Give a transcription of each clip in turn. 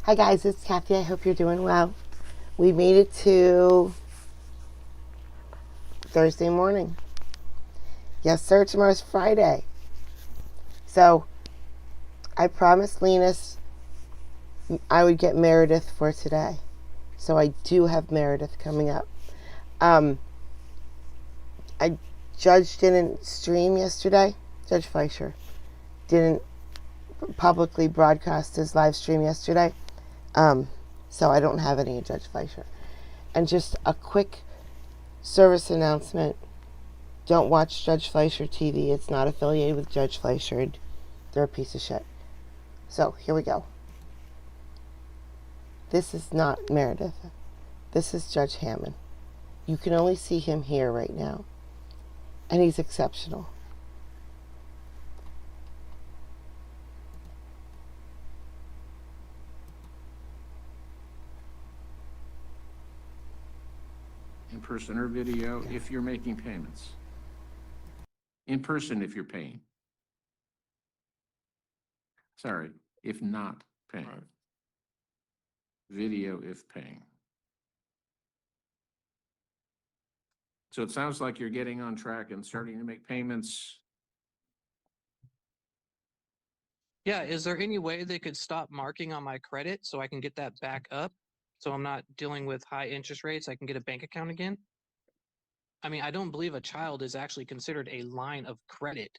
Hi guys, it's Kathy. I hope you're doing well. We made it to Thursday morning. Yes, sir. Tomorrow's Friday. So I promised Linus I would get Meredith for today. So I do have Meredith coming up. Um, Judge didn't stream yesterday. Judge Fleischer didn't publicly broadcast his live stream yesterday. Um, so I don't have any of Judge Fleischer. And just a quick service announcement. Don't watch Judge Fleischer TV. It's not affiliated with Judge Fleischer. They're a piece of shit. So, here we go. This is not Meredith. This is Judge Hammond. You can only see him here right now. And he's exceptional. In person or video if you're making payments. In person if you're paying. Sorry, if not paying. Right. Video if paying. So it sounds like you're getting on track and starting to make payments. Yeah, is there any way they could stop marking on my credit so I can get that back up? So I'm not dealing with high interest rates. I can get a bank account again. I mean, I don't believe a child is actually considered a line of credit.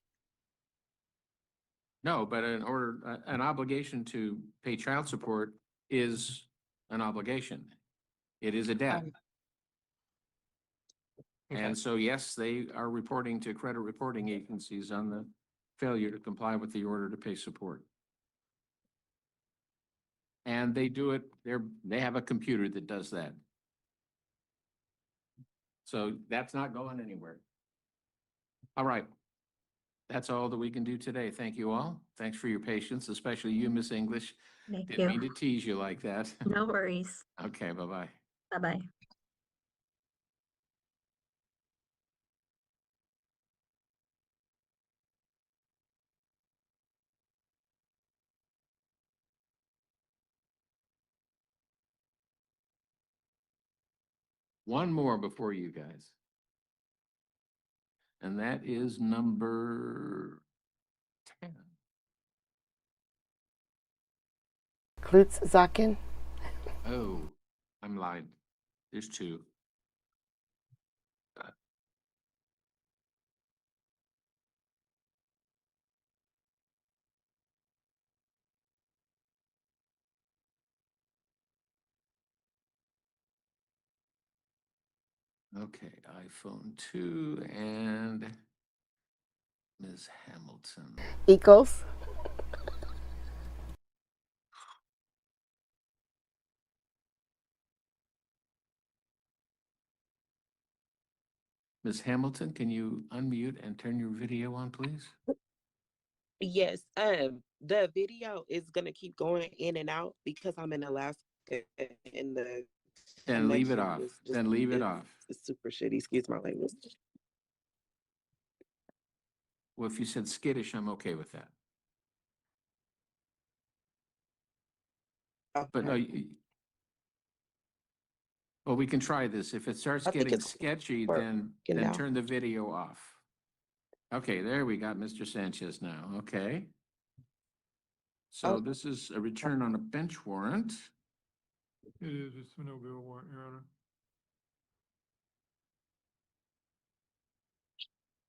No, but an obligation to pay child support is an obligation. It is a debt. Okay. And so, yes, they are reporting to credit reporting agencies on the failure to comply with the order to pay support. And they do it, they have a computer that does that. So that's not going anywhere. All right. That's all that we can do today. Thank you all. Thanks for your patience, especially you, Miss English. Thank Didn't mean you. to tease you like that. No worries. Okay, bye-bye. Bye-bye. One more before you guys. And that is number 10. Klutz Zakin. Oh, I'm lying. There's two. Okay, iPhone 2 and Ms. Hamilton. Equals. Ms. Hamilton, can you unmute and turn your video on, please? Yes, the video is gonna keep going in and out because I'm in Alaska and the Then leave it connection off. is just Then leave it is, off. is super shitty. Excuse my language. Well, if you said skittish, I'm okay with that. But no, Okay. well, we can try this. If it starts I think getting it's sketchy, working then now. turn the video off. Okay, there we got Mr. Sanchez now. Okay. So Oh. this is a return on a bench warrant. It is, it's a no bill warrant, Your Honor.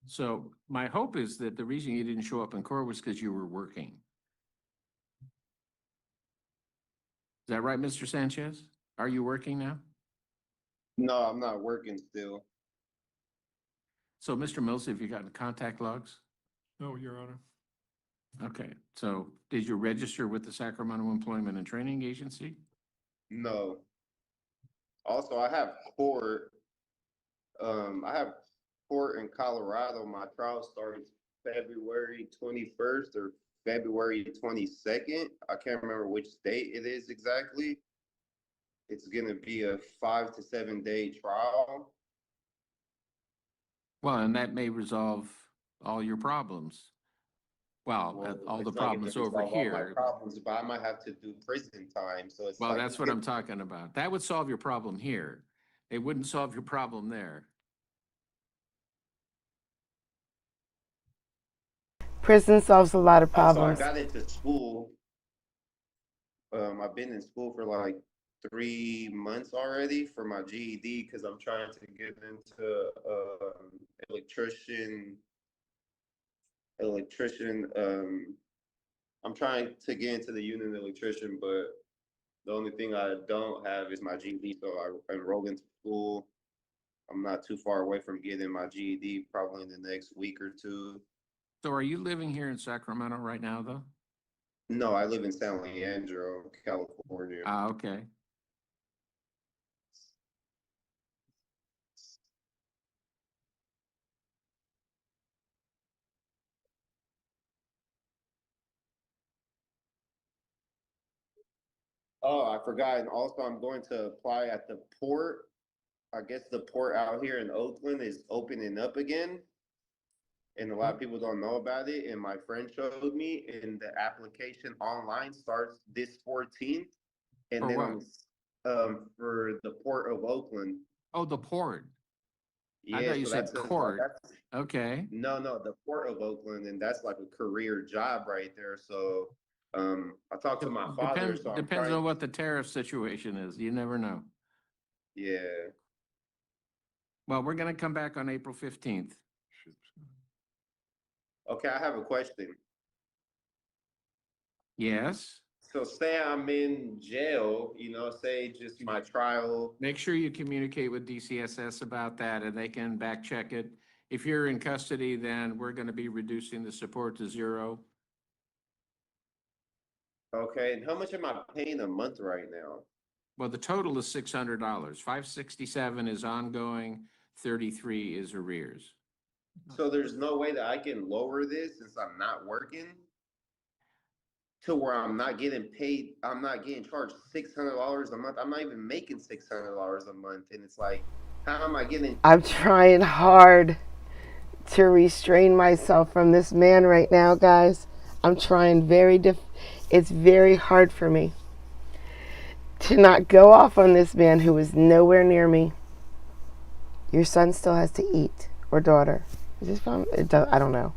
So my hope is that the reason you didn't show up in court was because you were working. Is that right, Mr. Sanchez? Are you working now? No, I'm not working still. So, Mr. Mills, have you gotten contact logs? No, Your Honor. Okay, so did you register with the Sacramento Employment and Training Agency? No. Also, I have court. I have court in Colorado. My trial starts February 21st or February 22nd. I can't remember which date it is exactly. It's gonna be a 5 to 7 day trial. Well, and that may resolve all your problems. Well, Well, all the it's not gonna problems over resolve all my here. problems, but I might have to do prison time, so it's Well, like. that's what I'm talking about. That would solve your problem here. It wouldn't solve your problem there. Prison solves a lot of Also, I problems. got into school. I've been in school for like 3 months already for my GED because I'm trying to get into electrician. Electrician. I'm trying to get into the union electrician, but the only thing I don't have is my GED. So I enrolled into school. I'm not too far away from getting my GED, probably in the next week or two. So are you living here in Sacramento right now, though? No, I live in San Leandro, California. Ah, okay. Oh, I forgot. And also, I'm going to apply at the port. I guess the port out here in Oakland is opening up again. And a lot of people don't know about it. And my friend showed me, and the application online starts this 14th. And For then what? for the port of Oakland. Oh, the port. I Yeah, thought you so said court. that's Okay. no, the port of Oakland, and that's like a career job right there. So I talked to my father, so I'm Depends trying. on what the tariff situation is. You never know. Yeah. Well, we're gonna come back on April 15th. Okay, I have a question. Yes. So say I'm in jail, say just my trial. Make sure you communicate with DCSS about that and they can back check it. If you're in custody, then we're gonna be reducing the support to 0. Okay, and how much am I paying a month right now? Well, the total is $600. 567 is ongoing, 33 is arrears. So there's no way that I can lower this since I'm not working to where I'm not getting paid. I'm not getting charged $600 a month. I'm not even making $600 a month, and it's like, how am I getting? I'm trying hard to restrain myself from this man right now, guys. I'm trying it's very hard for me to not go off on this man who is nowhere near me. Your son still has to eat, or daughter. I don't know.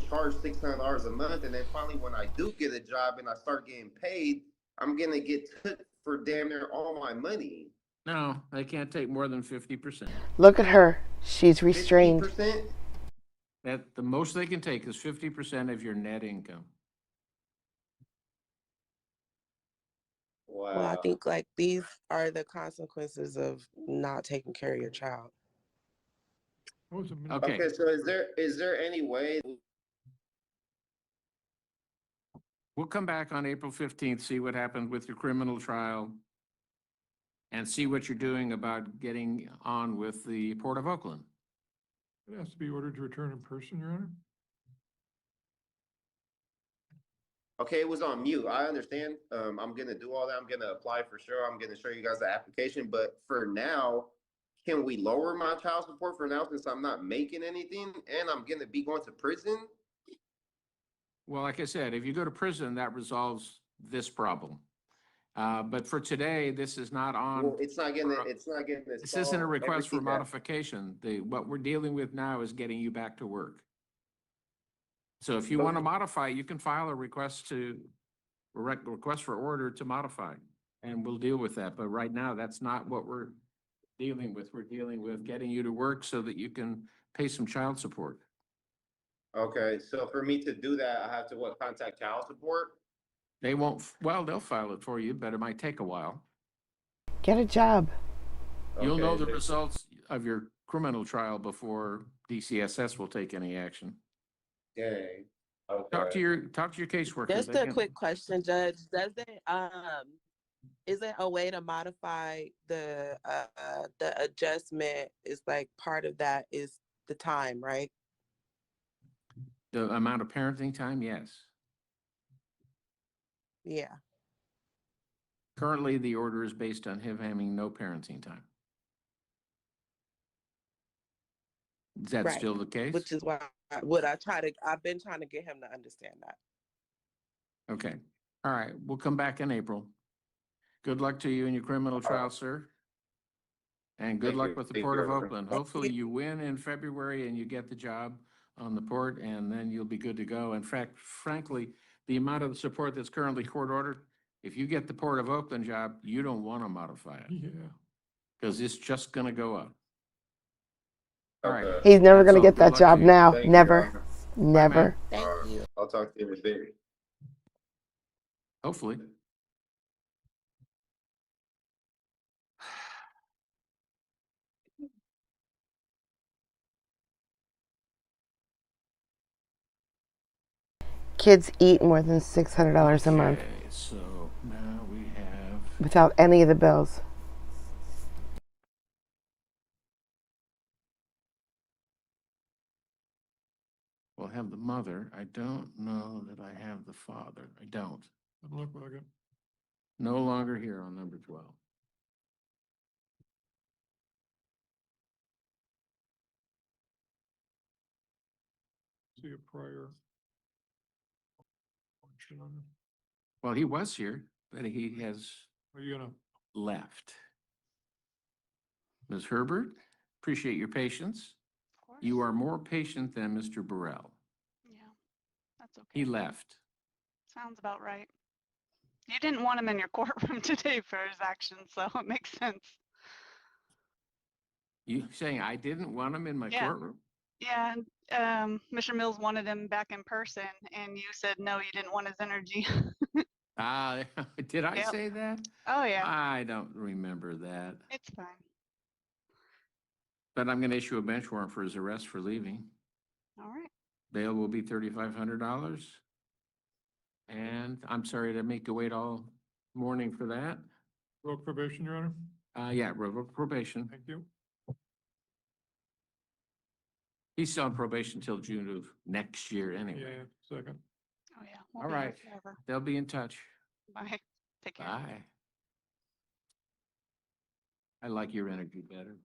Charge $600 a month, and then finally, when I do get a job and I start getting paid, I'm gonna get took for damn near all my money. No, they can't take more than 50%. Look at her. She's restrained. 50%? That the most they can take is 50% of your net income. Well, I Wow. think like these are the consequences of not taking care of your child. That was a minute. Okay. Okay, so is there any way? We'll come back on April 15th, see what happened with your criminal trial and see what you're doing about getting on with the Port of Oakland. It has to be ordered to return in person, Your Honor. Okay, it was on mute. I understand. I'm gonna do all that. I'm gonna apply for sure. I'm gonna show you guys the application. But for now, can we lower my child support for now since I'm not making anything and I'm gonna be going to prison? Well, like I said, if you go to prison, that resolves this problem. But for today, this is not on. Well, it's not getting This isn't a request for modification. What we're dealing with now is getting you back to work. So if you want to modify, you can file a request for order to modify, and we'll deal with that. But right now, that's not what we're dealing with. We're dealing with getting you to work so that you can pay some child support. Okay, so for me to do that, I have to contact child support? They won't, well, they'll file it for you, but it might take a while. Get a job. You'll know Okay, the results of your criminal trial before DCSS will take any action. dang. Talk to Okay. your caseworker. Just They a can- quick question, Judge. Is it a way to modify the adjustment? Is like part of that is the time, right? The amount of parenting time, yes. Yeah. Currently, the order is based on him having no parenting time. Is that Right. still the case? Which is why I've been trying to get him to understand that. Okay. All right. We'll come back in April. Good luck to you in your criminal trial, sir. And good Thank luck you. with the Thank Port you, of Governor. Oakland. Hopefully you win in February and you get the job on the port, and then you'll be good to go. In fact, frankly, the amount of support that's currently court ordered, if you get the Port of Oakland job, you don't want to modify it Yeah. because it's just going to go up. All right. Okay. He's never That's going to all. get Good that luck job to you. now. Thank you, Never. Governor. Never. man. Thank you. I'll talk to you in a bit. Hopefully. Kids eat more than $600 a month Okay, so now we have, without any of the bills. we'll have the mother. I don't know that I have the father. I don't. Doesn't look like it. No longer here on number 12. See a prior. Function on it. Well, he was here, but he has Are you gonna, left. Ms. Herbert, appreciate your patience. Of course. You are more patient than Mr. Burrell. Yeah, that's okay. He left. Sounds about right. You didn't want him in your courtroom today for his actions, so it makes sense. You saying I didn't want him in my Yeah. courtroom? Yeah, Mr. Mills wanted him back in person, and you said no, you didn't want his energy. Ah, did I Yep. say that? Oh yeah, I don't remember that. it's fine. But I'm going to issue a bench warrant for his arrest for leaving. All right. Bail will be $3,500. And I'm sorry to make you wait all morning for that. revoke probation, Your Honor? Yeah, revoke probation. Thank you. He's still on probation till June of next year anyway. Yeah, second. Oh yeah. We'll All be here right. forever. They'll be in touch. Bye. Take care. Bye. I like your energy better.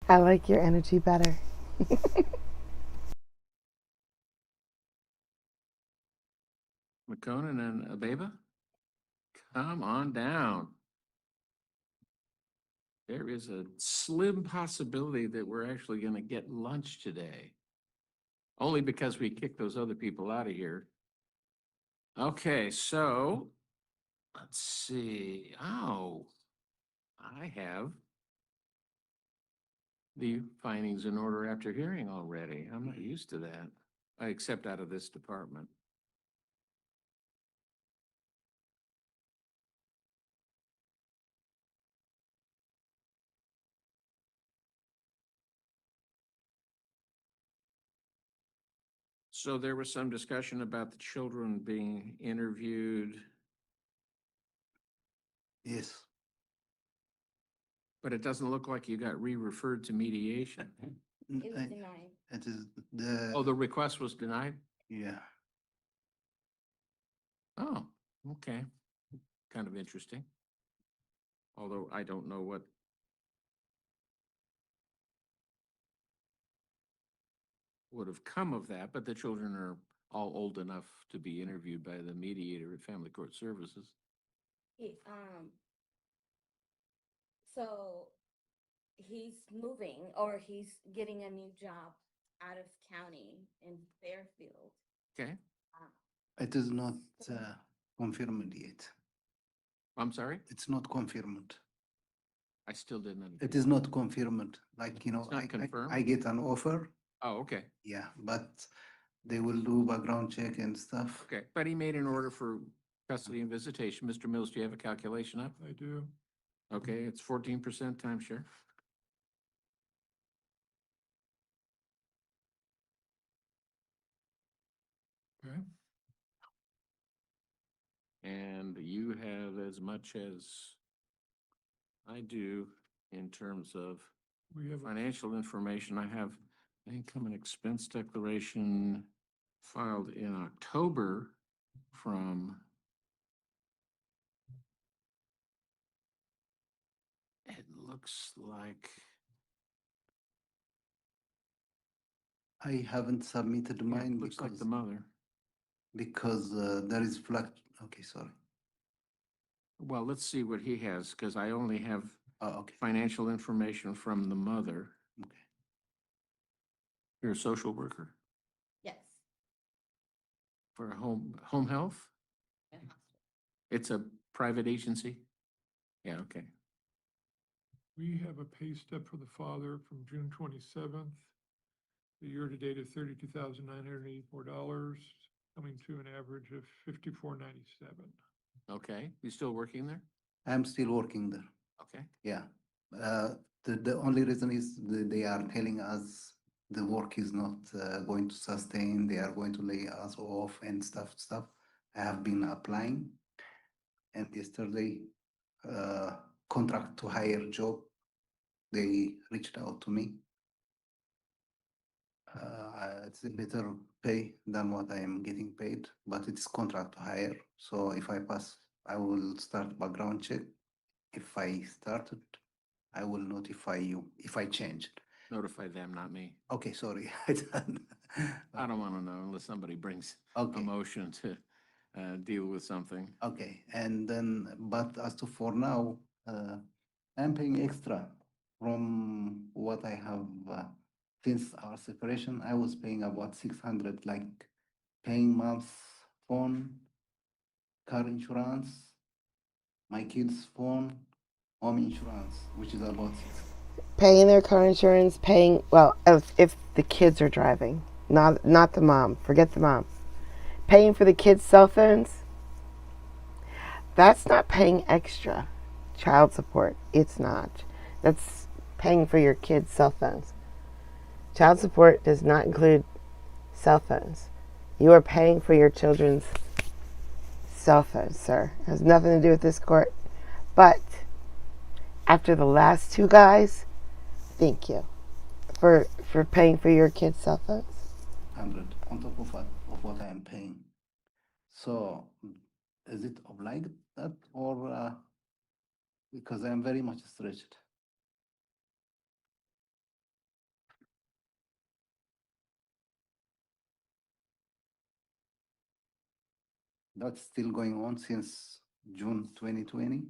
I like your energy better. McConan and Abeba, come on down. There is a slim possibility that we're actually going to get lunch today. Only because we kicked those other people out of here. Okay, so let's see. Oh, I have the findings in order after hearing already. I'm not used to that, except out of this department. So there was some discussion about the children being interviewed, Yes, but it doesn't look like you got re-referred to mediation. N- It was I- denied. it is Oh, the, the request was denied? yeah, Oh, okay. Kind of interesting. Although I don't know what would have come of that, but the children are all old enough to be interviewed by the mediator at Family Court Services. He, so he's moving or he's getting a new job out of county in Fairfield. Okay, it is not confirmed yet. I'm sorry, It's not confirmed. I still didn't It understand. is not confirmed. Like, It's not I confirmed? get an offer, Oh, okay, yeah, but they will do background check and stuff. okay. But he made an order for custody and visitation. Mr. Mills, do you have a calculation up? I do. Okay, it's 14% timeshare. Okay. And you have as much as I do in terms of We have, financial information. I have income and expense declaration filed in October from, it looks like I haven't submitted Yeah, mine looks like because the mother. there is okay, sorry. Well, let's see what he has, because I only have Oh, okay. financial information from the mother. Okay. You're a social worker Yes. for a home health? and hospital. It's a private agency? Yeah, okay. We have a pay stub for the father from June 27th. The year-to-date of $32,984, coming to an average of $54.97. Okay, you still working there? I'm still working there. Okay. Yeah. The only reason is they are telling us the work is not going to sustain. They are going to lay us off and stuff. I have been applying, and yesterday, contract to hire job, they reached out to me. It's a better pay than what I am getting paid, but it's contract to hire. So if I pass, I will start background check. If I started, I will notify you if I changed. Notify them, not me. Okay, sorry. I don't want to know unless somebody brings a Okay, motion to deal with something. okay. And then, but as to for now, I'm paying extra from what I have since our separation. I was paying about 600, like paying months phone, car insurance, my kids' phone, home insurance, which is about 6. Paying their car insurance, if the kids are driving, not the mom. Forget the mom. Paying for the kids' cell phones, that's not paying extra child support. It's not. That's paying for your kids' cell phones. Child support does not include cell phones. You are paying for your children's cell phones, sir. It has nothing to do with this court. But after the last two guys, thank you for paying for your kids' cell phones. 100 on top of what I am paying. So is it obliged that or because I am very much stretched? That's still going on since June 2020,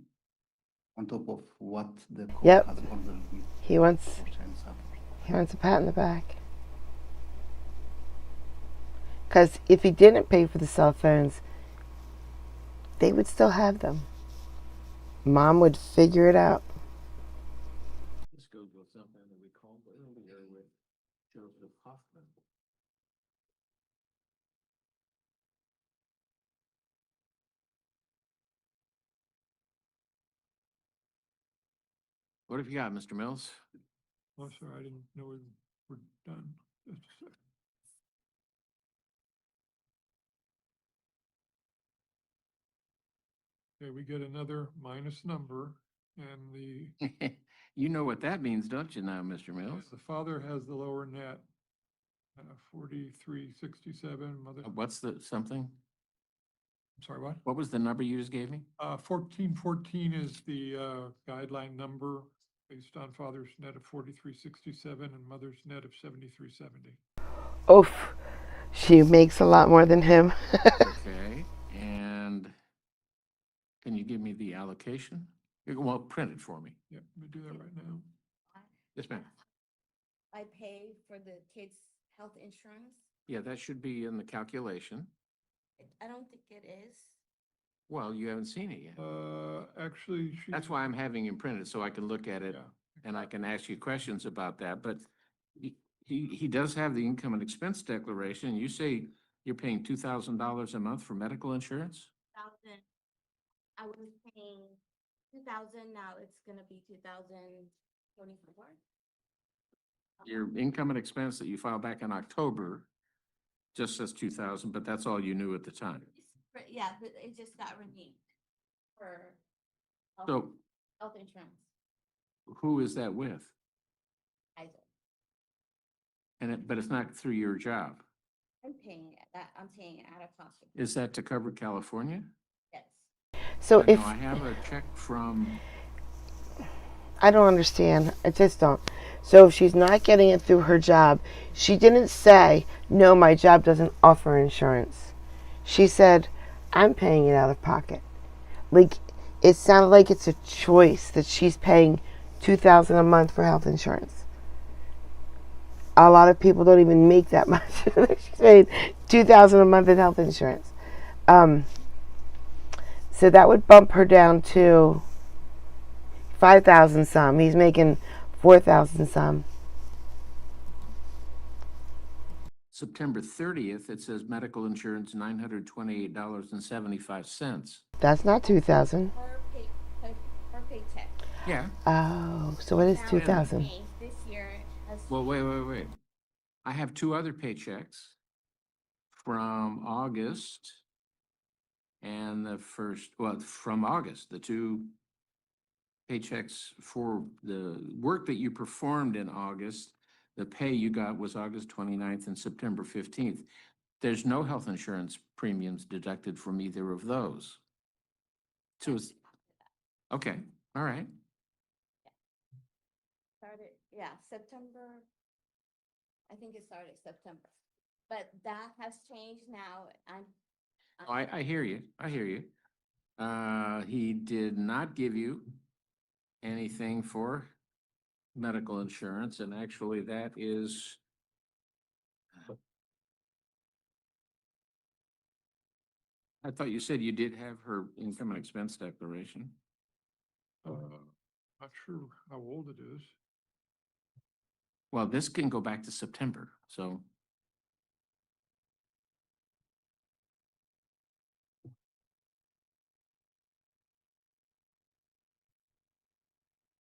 on top of what the court Yep. has ordered me He wants for child support. a pat in the back. Because if he didn't pay for the cell phones, they would still have them. Mom would figure it out. This goes with something that we called earlier with Joseph Hoffman. What have you got, Mr. Mills? Oh, sorry, I didn't know we were done. Just a sec. Okay, we get another minus number, and the You know what that means, don't you now, Mr. Mills? the father has the lower net, 4367. Mother, What's the something? I'm sorry, what? What was the number you just gave me? 1414 is the guideline number based on father's net of 4367 and mother's net of 7370. Oof. She makes a lot more than him. Okay, and can you give me the allocation? Well, print it for me. Yep, let me do that right now. Yes, ma'am. I pay for the kids' health insurance. Yeah, that should be in the calculation. I don't think it is. Well, you haven't seen it yet. Actually, she. That's why I'm having him printed, so I can look at it Yeah. and I can ask you questions about that, but he does have the income and expense declaration. You say you're paying $2,000 a month for medical insurance? 2000. I was paying 2000. Now it's gonna be 2024. Your income and expense that you filed back in October just says 2,000, but that's all you knew at the time. Yeah, but it just got renewed for So health insurance. who is that with? Isaac. But it's not through your job. I'm paying that. I'm paying it out of pocket. Is that to cover California? Yes. So No, I have a check from I don't understand. I just don't. So if she's not getting it through her job, she didn't say, no, my job doesn't offer insurance. She said, I'm paying it out of pocket. Like, it sounded like it's a choice that she's paying $2,000 a month for health insurance. A lot of people don't even make that much. She's paying $2,000 a month in health insurance. So that would bump her down to 5,000 some. He's making 4,000 some. September 30th, it says medical insurance, $928.75. That's not 2,000. Per paycheck. Yeah. Oh, so what is Now, 2,000? This year has. Well, wait. I have two other paychecks from August and from August, the two paychecks for the work that you performed in August. The pay you got was August 29th and September 15th. There's no health insurance premiums deducted from either of those. So it's, okay, all right. Started, yeah, September. I think it started September, but that has changed now. I hear you. He did not give you anything for medical insurance, and actually that is I thought you said you did have her income and expense declaration. Not sure how old it is. Well, this can go back to September, so.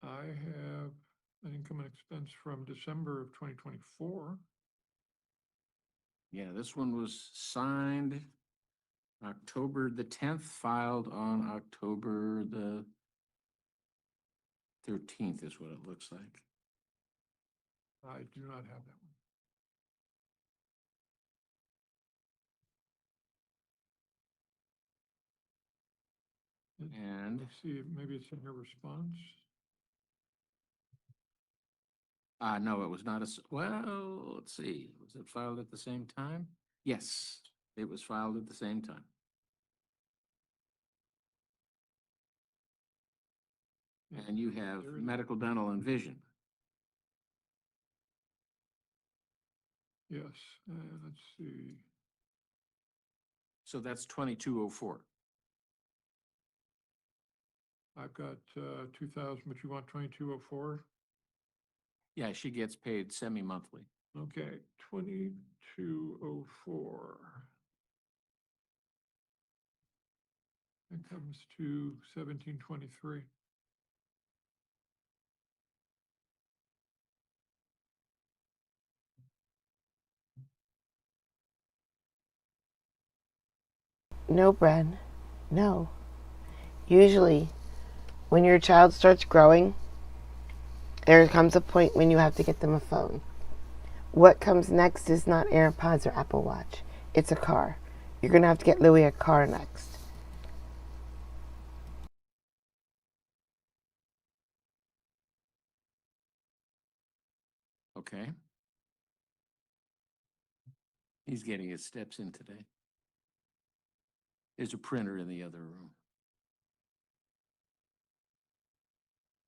I have an income and expense from December of 2024. Yeah, this one was signed October the 10th, filed on October the 13th is what it looks like. I do not have that one. And Let's see, maybe it's in her response. no, it was not well, let's see, was it filed at the same time? Yes, it was filed at the same time. And you have There is- medical, dental, and vision. Yes, let's see. So that's 2204. I've got 2,000, but you want 2204? Yeah, she gets paid semi-monthly. Okay, 2204. That comes to 1723. No, Bren. No. Usually, when your child starts growing, there comes a point when you have to get them a phone. What comes next is not AirPods or Apple Watch. It's a car. You're going to have to get Louis a car next. Okay. He's getting his steps in today. There's a printer in the other room.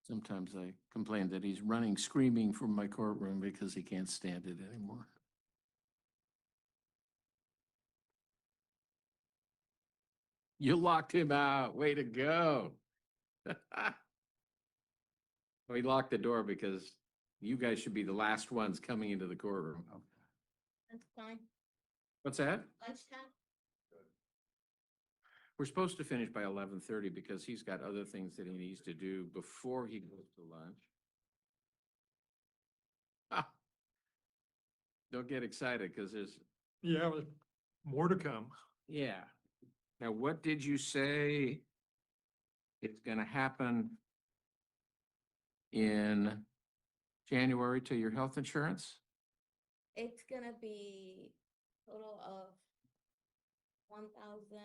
Sometimes I complain that he's running screaming from my courtroom because he can't stand it anymore. You locked him out. Way to go. We locked the door because you guys should be the last ones coming into the courtroom. Lunchtime. What's that? Lunchtime. We're supposed to finish by 11:30 because he's got other things that he needs to do before he goes to lunch. Ah. Don't get excited because there's, Yeah, but more to come. yeah. Now, what did you say is going to happen in January to your health insurance? It's gonna be total of 1,000.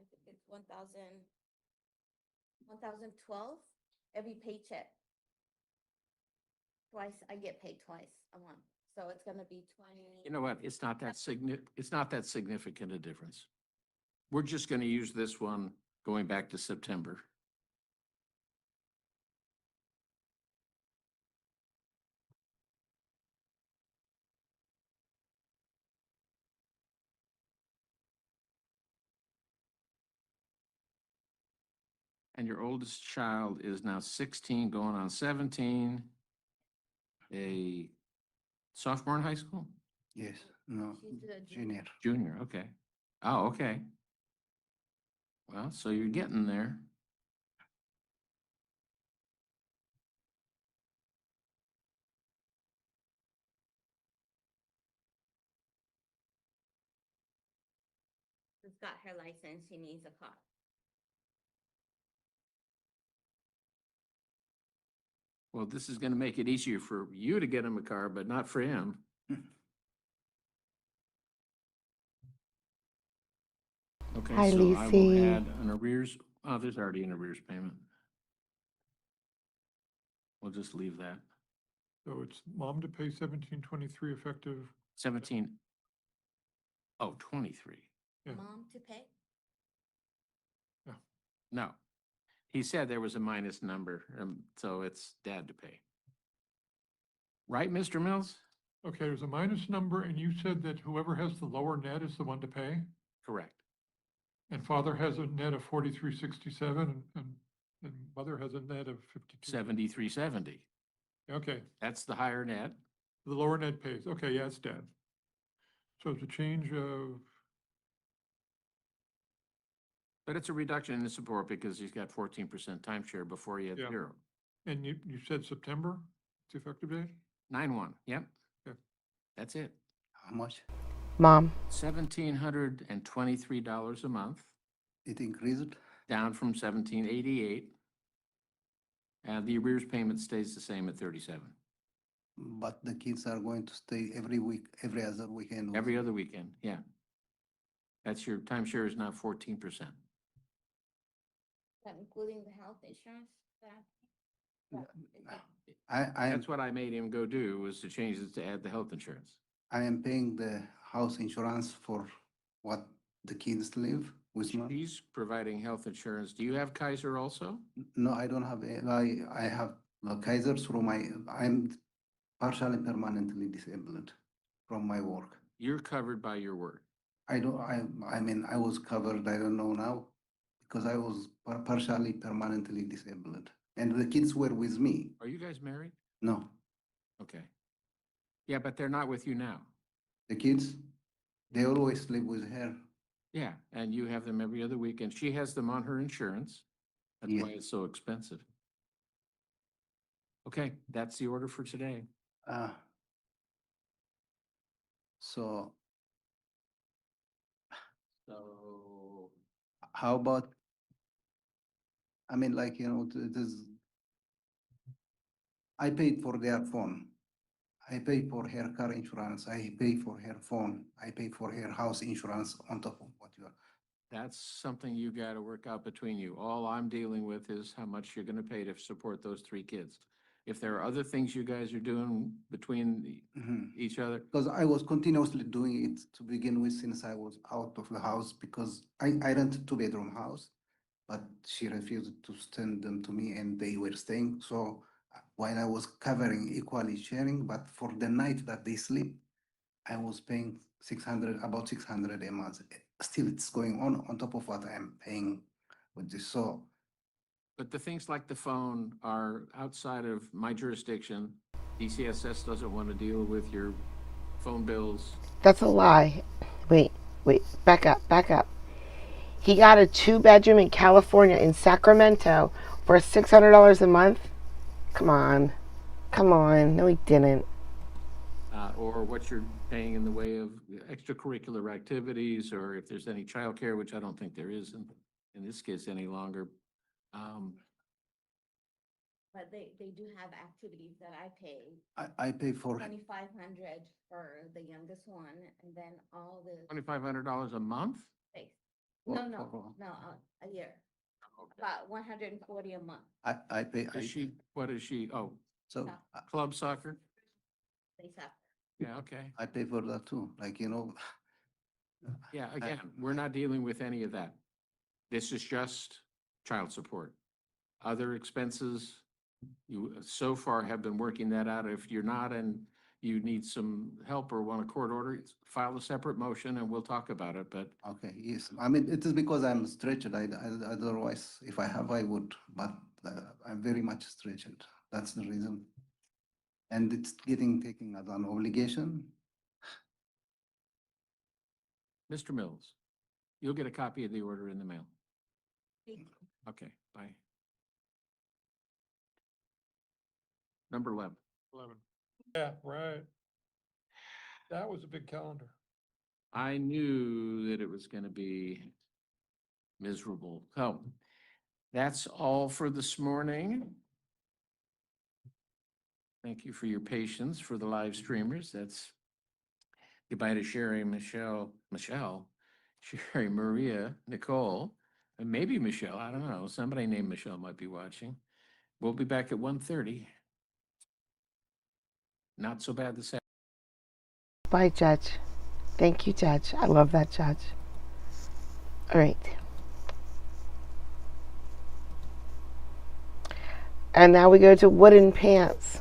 I think it's 1,000. 1,012 every paycheck. Twice, I get paid twice a month, so it's gonna be 20. You know what? It's not that it's not that significant a difference. We're just gonna use this one going back to September. And your oldest child is now 16, going on 17. A sophomore in high school? Yes, no, She's a junior. Junior, okay. Oh, okay. Well, so you're getting there. She's got her license, she needs a car. Well, this is gonna make it easier for you to get him a car, but not for him. Okay, Hi, so I will Lisi. add an arrears, oh, there's already an arrears payment. We'll just leave that. So it's mom to pay 1723 effective. 17. Oh, 23. Yeah. Mom to pay? No. He said there was a minus number, so it's dad to pay. Right, Mr. Mills? Okay, there's a minus number and you said that whoever has the lower net is the one to pay? Correct. And father has a net of 4367 and mother has a net of 52. 7370. Okay, That's the higher net. the lower net pays. Okay, yeah, it's dad. So it's a change of, But it's a reduction in the support because he's got 14% timeshare before he had Yeah. 0. and you said September, it's the effective date? 9/1, yep. Okay. That's it. How much? Mom, $1,723 a month, It increased? down from 1,788. And the arrears payment stays the same at 37. But the kids are going to stay every week, every other weekend. with Every me. other weekend, yeah. That's your timeshare is now 14%. That including the health insurance? That- No, is that- I am, That's what I made him go do, was to change it to add the health insurance. I am paying the house insurance for what the kids live with me. She's providing health insurance. Do you have Kaiser also? No, I don't have, I have the Kaiser through I'm partially permanently disabled from my work. You're covered by your work. I don't, I mean, I was covered, I don't know now, because I was partially permanently disabled. And the kids were with me. Are you guys married? No, Okay. Yeah, but they're not with you now. the kids, they always live with her. Yeah, and you have them every other weekend. She has them on her insurance. That's Yeah. why it's so expensive. Okay, that's the order for today. Uh, so So, how about, I mean, like, it is, I paid for their phone. I pay for her car insurance. I pay for her phone. I pay for her house insurance on top of what you are. that's something you gotta work out between you. All I'm dealing with is how much you're gonna pay to support those 3 kids. If there are other things you guys are doing between each other, Because I was continuously doing it to begin with since I was out of the house because I rent a 2-bedroom house, but she refused to send them to me and they were staying. So while I was covering equally sharing, but for the night that they sleep, I was paying 600, about 600 a month. Still, it's going on top of what I'm paying with this. So but the things like the phone are outside of my jurisdiction. DCSS doesn't want to deal with your phone bills. that's a lie. Wait, back up. He got a 2-bedroom in California in Sacramento for $600 a month. Come on. No, he didn't. Or what you're paying in the way of extracurricular activities, or if there's any childcare, which I don't think there is in this case any longer. But they do have activities that I pay, I pay for 2,500 for the youngest one, and then all the $2,500 a month? space. For- No, for- a year. about 140 a month. I pay. What is she? Oh, So club soccer? They suffer. Yeah, okay. I pay for that too. Like, you know. Yeah, again, we're not dealing with any of that. This is just child support. Other expenses, you so far have been working that out. If you're not and you need some help or want a court order, file a separate motion and we'll talk about it, but Okay, yes. I mean, it is because I'm stretched. Otherwise, if I have, I would, but I'm very much stretched. That's the reason. And it's getting taken as an obligation. Mr. Mills, you'll get a copy of the order in the mail. Thank you. Okay, bye. Number 11. 11. Yeah, right. That was a big calendar. I knew that it was going to be miserable. So that's all for this morning. Thank you for your patience for the live streamers. That's goodbye to Sherry, Michelle, Sherry, Maria, Nicole, and maybe Michelle. I don't know. Somebody named Michelle might be watching. We'll be back at 1:30. Not so bad this afternoon. Bye, Judge. Thank you, Judge. I love that, Judge. All right. And now we go to wooden pants.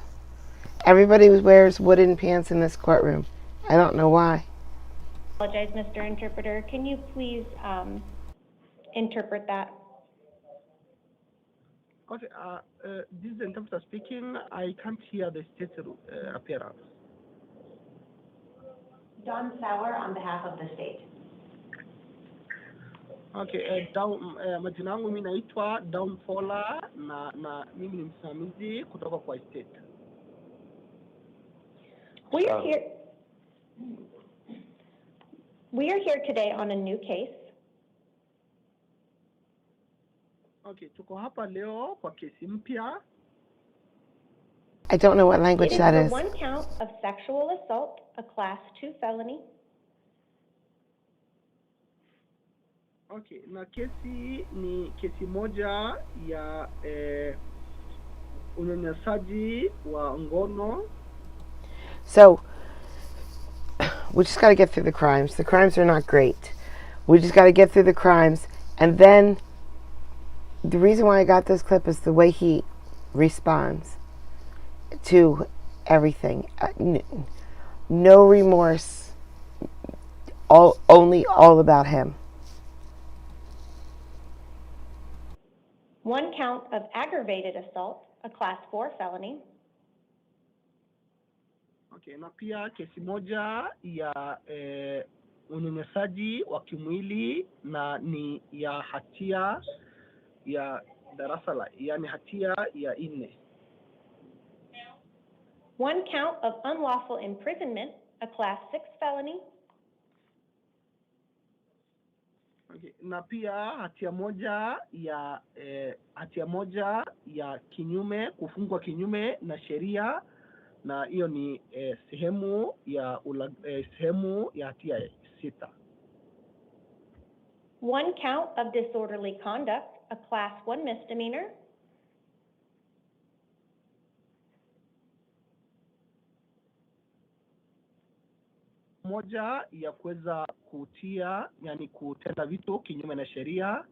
Everybody wears wooden pants in this courtroom. I don't know why. Apologize, Mr. Interpreter. Can you please interpret that? Okay, this is the interpreter speaking. I can't hear the state's appearance. Don Sauer on behalf of the state. Okay, majina yangu mimi naitwa Down Fowler na mimi ni msimamizi kutoka kwa state. We are here today on a new case. Okay, tuko hapa leo kwa kesi mpya. I don't know what language that It is is. for one count of sexual assault, a class 2 felony. Okay, na kesi ni kesi moja ya unyanyasaji wa ngono. So, we just got to get through the crimes. The crimes are not great. We just got to get through the crimes. And then, the reason why I got this clip is the way he responds to everything. No remorse. Only all about him. One count of aggravated assault, a class 4 felony. Okay, na pia kesi moja ya unyanyasaji wa kimwili na ni ya hatia ya darasa la, yani hatia ya 4. One count of unlawful imprisonment, a class 6 felony. Okay, na pia hatia moja ya kinyume, kufungwa kinyume na sheria, na hiyo ni sehemu ya hatia 6. One count of disorderly conduct, a class 1 misdemeanor. Moja ya kuweza kutia, yani kutenda vitu kinyume na sheria.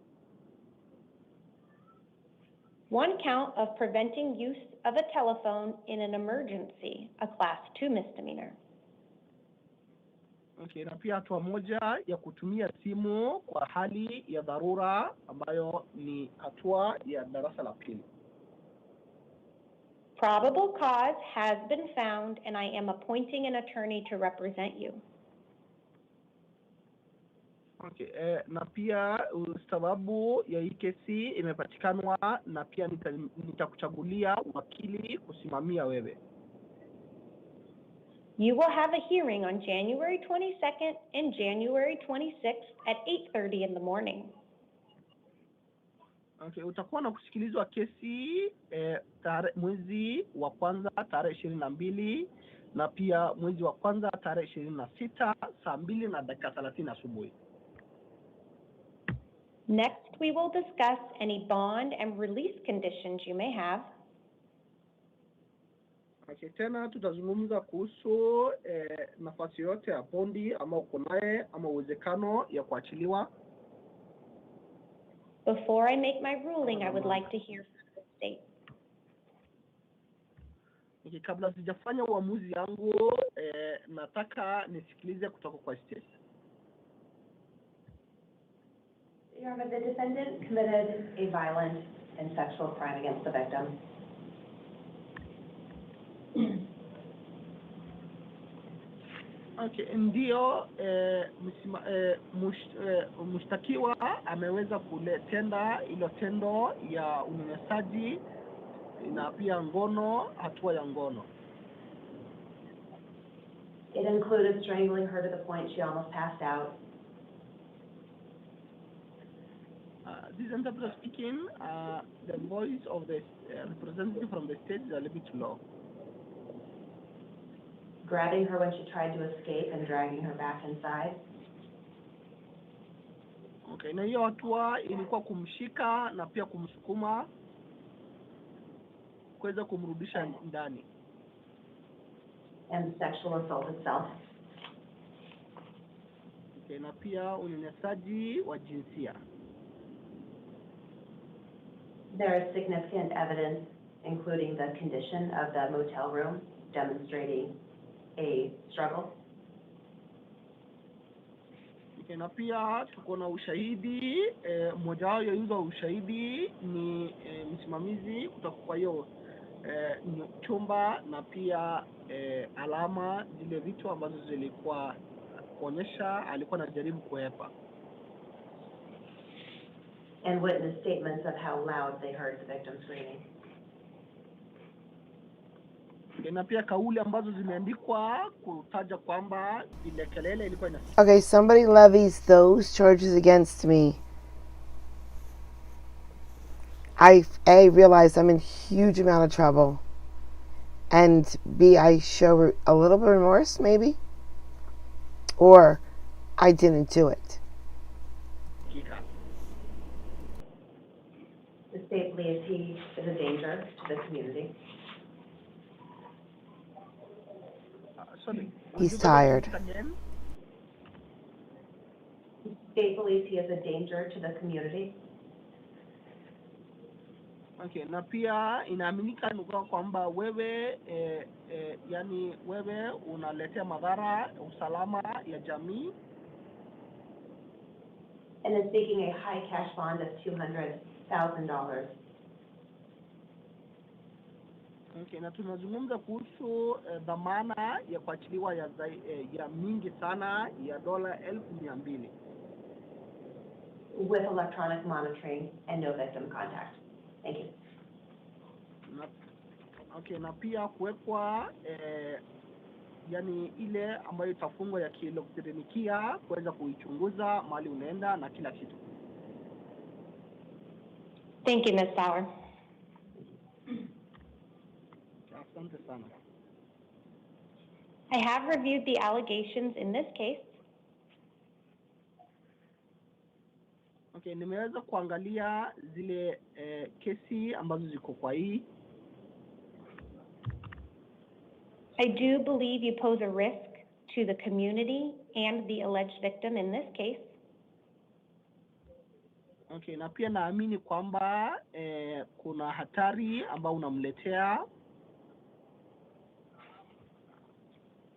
One count of preventing use of a telephone in an emergency, a class 2 misdemeanor. Okay, na pia hatua moja ya kutumia simu kwa hali ya dharura ambayo ni hatua ya darasa la 2. Probable cause has been found and I am appointing an attorney to represent you. Okay, na pia sababu ya hii kesi imepatikanwa na pia nitakuchagulia wakili kusimamia wewe. You will have a hearing on January 22nd and January 26th at 8:30 in the morning. Okay, utakuwa na kusikilizwa kesi mwezi wa kwanza tarehe 22 na pia mwezi wa kwanza tarehe 26 saa 2:30 asubuhi. Next, we will discuss any bond and release conditions you may have. Okay, tena tutazungumza kuhusu nafasi yote ya bondi ama uko naye ama uwezekano ya kuachiliwa. Before I make my ruling, I would like to hear from the state. Okay, kabla sijafanya uamuzi yangu, nataka nisikilize kutoka kwa state. Your Honor, the defendant committed a violent and sexual crime against the victim. Okay, ndio mshtakiwa ameweza kutenda ilo tendo ya unyanyasaji na pia ngono, hatua ya ngono. It included strangling her to the point she almost passed out. This interpreter speaking, the voice of the representative from the state is a little bit low. Grabbing her when she tried to escape and dragging her back inside. Okay, na hiyo hatua ilikuwa kumshika na pia kumsukuma kuweza kumrudisha ndani. And sexual assault itself. Okay, na pia unyanyasaji wa jinsia. There is significant evidence, including the condition of the motel room, demonstrating a struggle. Okay, na pia tuko na ushahidi, mmoja wao ya ushahidi ni msimamizi kutoka kwa hiyo chumba na pia alama zile vitu ambazo zilikuwa kuonyesha alikuwa anajaribu kuepa. And witness statements of how loud they heard the victim screaming. Na pia kauli ambazo zimeandikwa kutaja kwamba vile kelele ilikuwa ina. Okay, somebody levies those charges against me. I realize I'm in huge amount of trouble, and B, I show a little bit of remorse maybe, or I didn't do it. The state believes he is a danger to the community. Sorry. He's tired. The state believes he is a danger to the community. Okay, na pia inaaminika kwamba wewe yani wewe unaletea madhara usalama ya jamii. And is seeking a high cash bond of $200,000. Okay, na tunazungumza kuhusu dhamana ya kuachiliwa ya mingi sana ya $200,000. With electronic monitoring and no victim contact. Thank you. Okay, na pia kuwekwa yani ile ambayo itafungwa ya kielektronikia kuweza kuichunguza mali unaenda na kila kitu. Thank you, Ms. Sauer. Asante sana. I have reviewed the allegations in this case. Okay, nimeweza kuangalia zile kesi ambazo ziko kwa hii. I do believe you pose a risk to the community and the alleged victim in this case. Okay, na pia naamini kwamba kuna hatari ambao unamletea.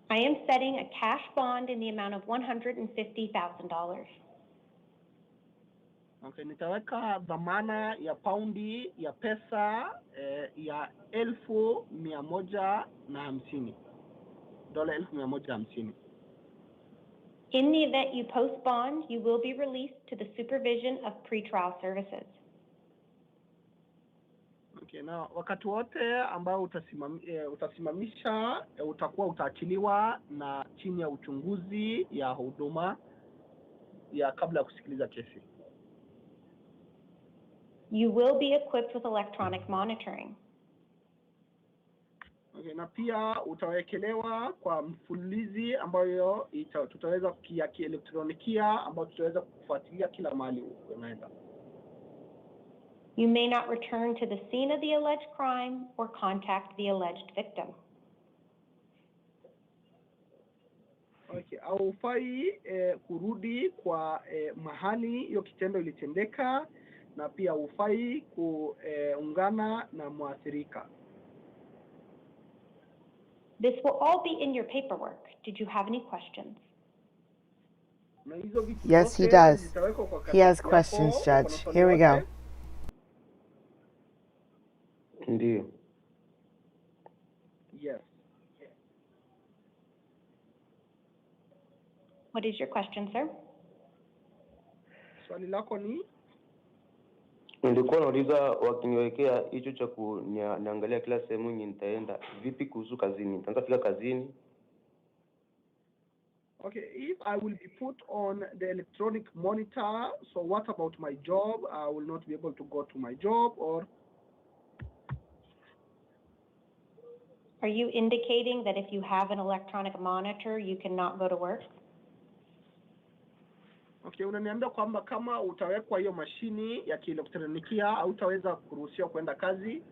I am setting a cash bond in the amount of $150,000. Okay, nitaweka dhamana ya paundi ya pesa ya $1,150. $1,150. In the event you post bond, you will be released to the supervision of pretrial services. Okay, na wakati wote ambao utasimamisha utakuwa utaachiliwa na chini ya uchunguzi ya huduma ya kabla ya kusikiliza kesi. You will be equipped with electronic monitoring. Okay, na pia utawekelewa kwa mfululizi ambayo tutaweza ya kielektronikia ambayo tutaweza kufuatilia kila mahali unaenda. You may not return to the scene of the alleged crime or contact the alleged victim. Okay, haufai kurudi kwa mahali hiyo kitendo ilitendeka na pia haufai kuungana na mwathirika. This will all be in your paperwork. Did you have any questions? Yes, he does. He has questions, Judge. Here we go. Ndio. Yes. What is your question, sir? Swali lako ni? Nilikuwa nauliza wakiniwekea hicho cha kuniangalia kila sehemu yenye nitaenda, vipi kuhusu kazini? Nitaanza fika kazini? Okay, if I will be put on the electronic monitor, so what about my job? I will not be able to go to my job, or? Are you indicating that if you have an electronic monitor, you cannot go to work? Okay, unaniambia kwamba kama utawekwa hiyo mashini ya kielektronikia hautaweza kuruhusiwa kwenda kazi?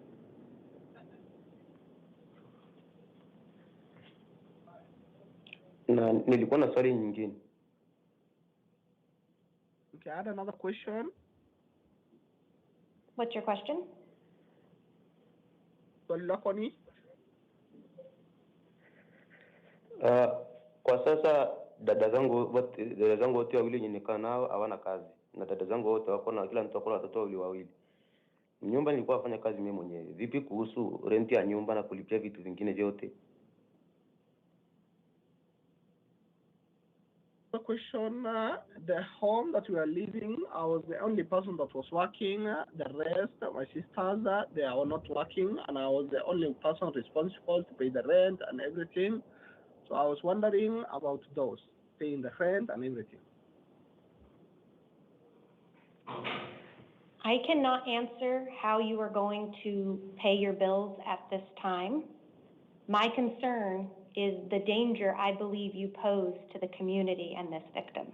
Na nilikuwa na swali nyingine. Okay, I had another question. What's your question? Swali lako ni? Kwa sasa dada zangu wote wawili wenye nikaa nao hawana kazi, na dada zangu wote wako na kila mtu ako na watoto wawili. Nyumba nilikuwa nafanya kazi mimi mwenyewe. Vipi kuhusu renti ya nyumba na kulipia vitu vingine vyote? The question, the home that we are living, I was the only person that was working. The rest, my sisters, they are not working, and I was the only person responsible to pay the rent and everything. So I was wondering about those, paying the rent and everything. I cannot answer how you are going to pay your bills at this time. My concern is the danger I believe you pose to the community and this victim.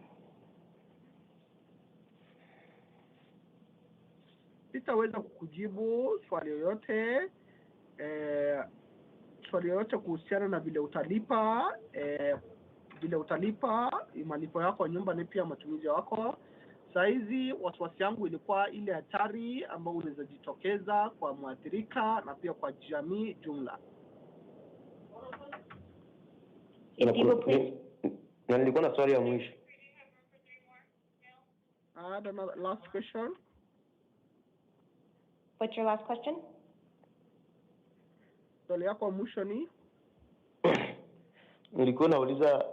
Sitaweza kukujibu swali yoyote kuhusiana na vile utalipa malipo yako ya nyumba na pia matumizi yako. Saizi wasiwasi yangu ilikuwa ile hatari ambayo unaweza jitokeza kwa mwathirika na pia kwa jamii jumla. Na nilikuwa na swali ya mwisho. Another last question. What's your last question? Swali yako mwisho ni? Nilikuwa nauliza,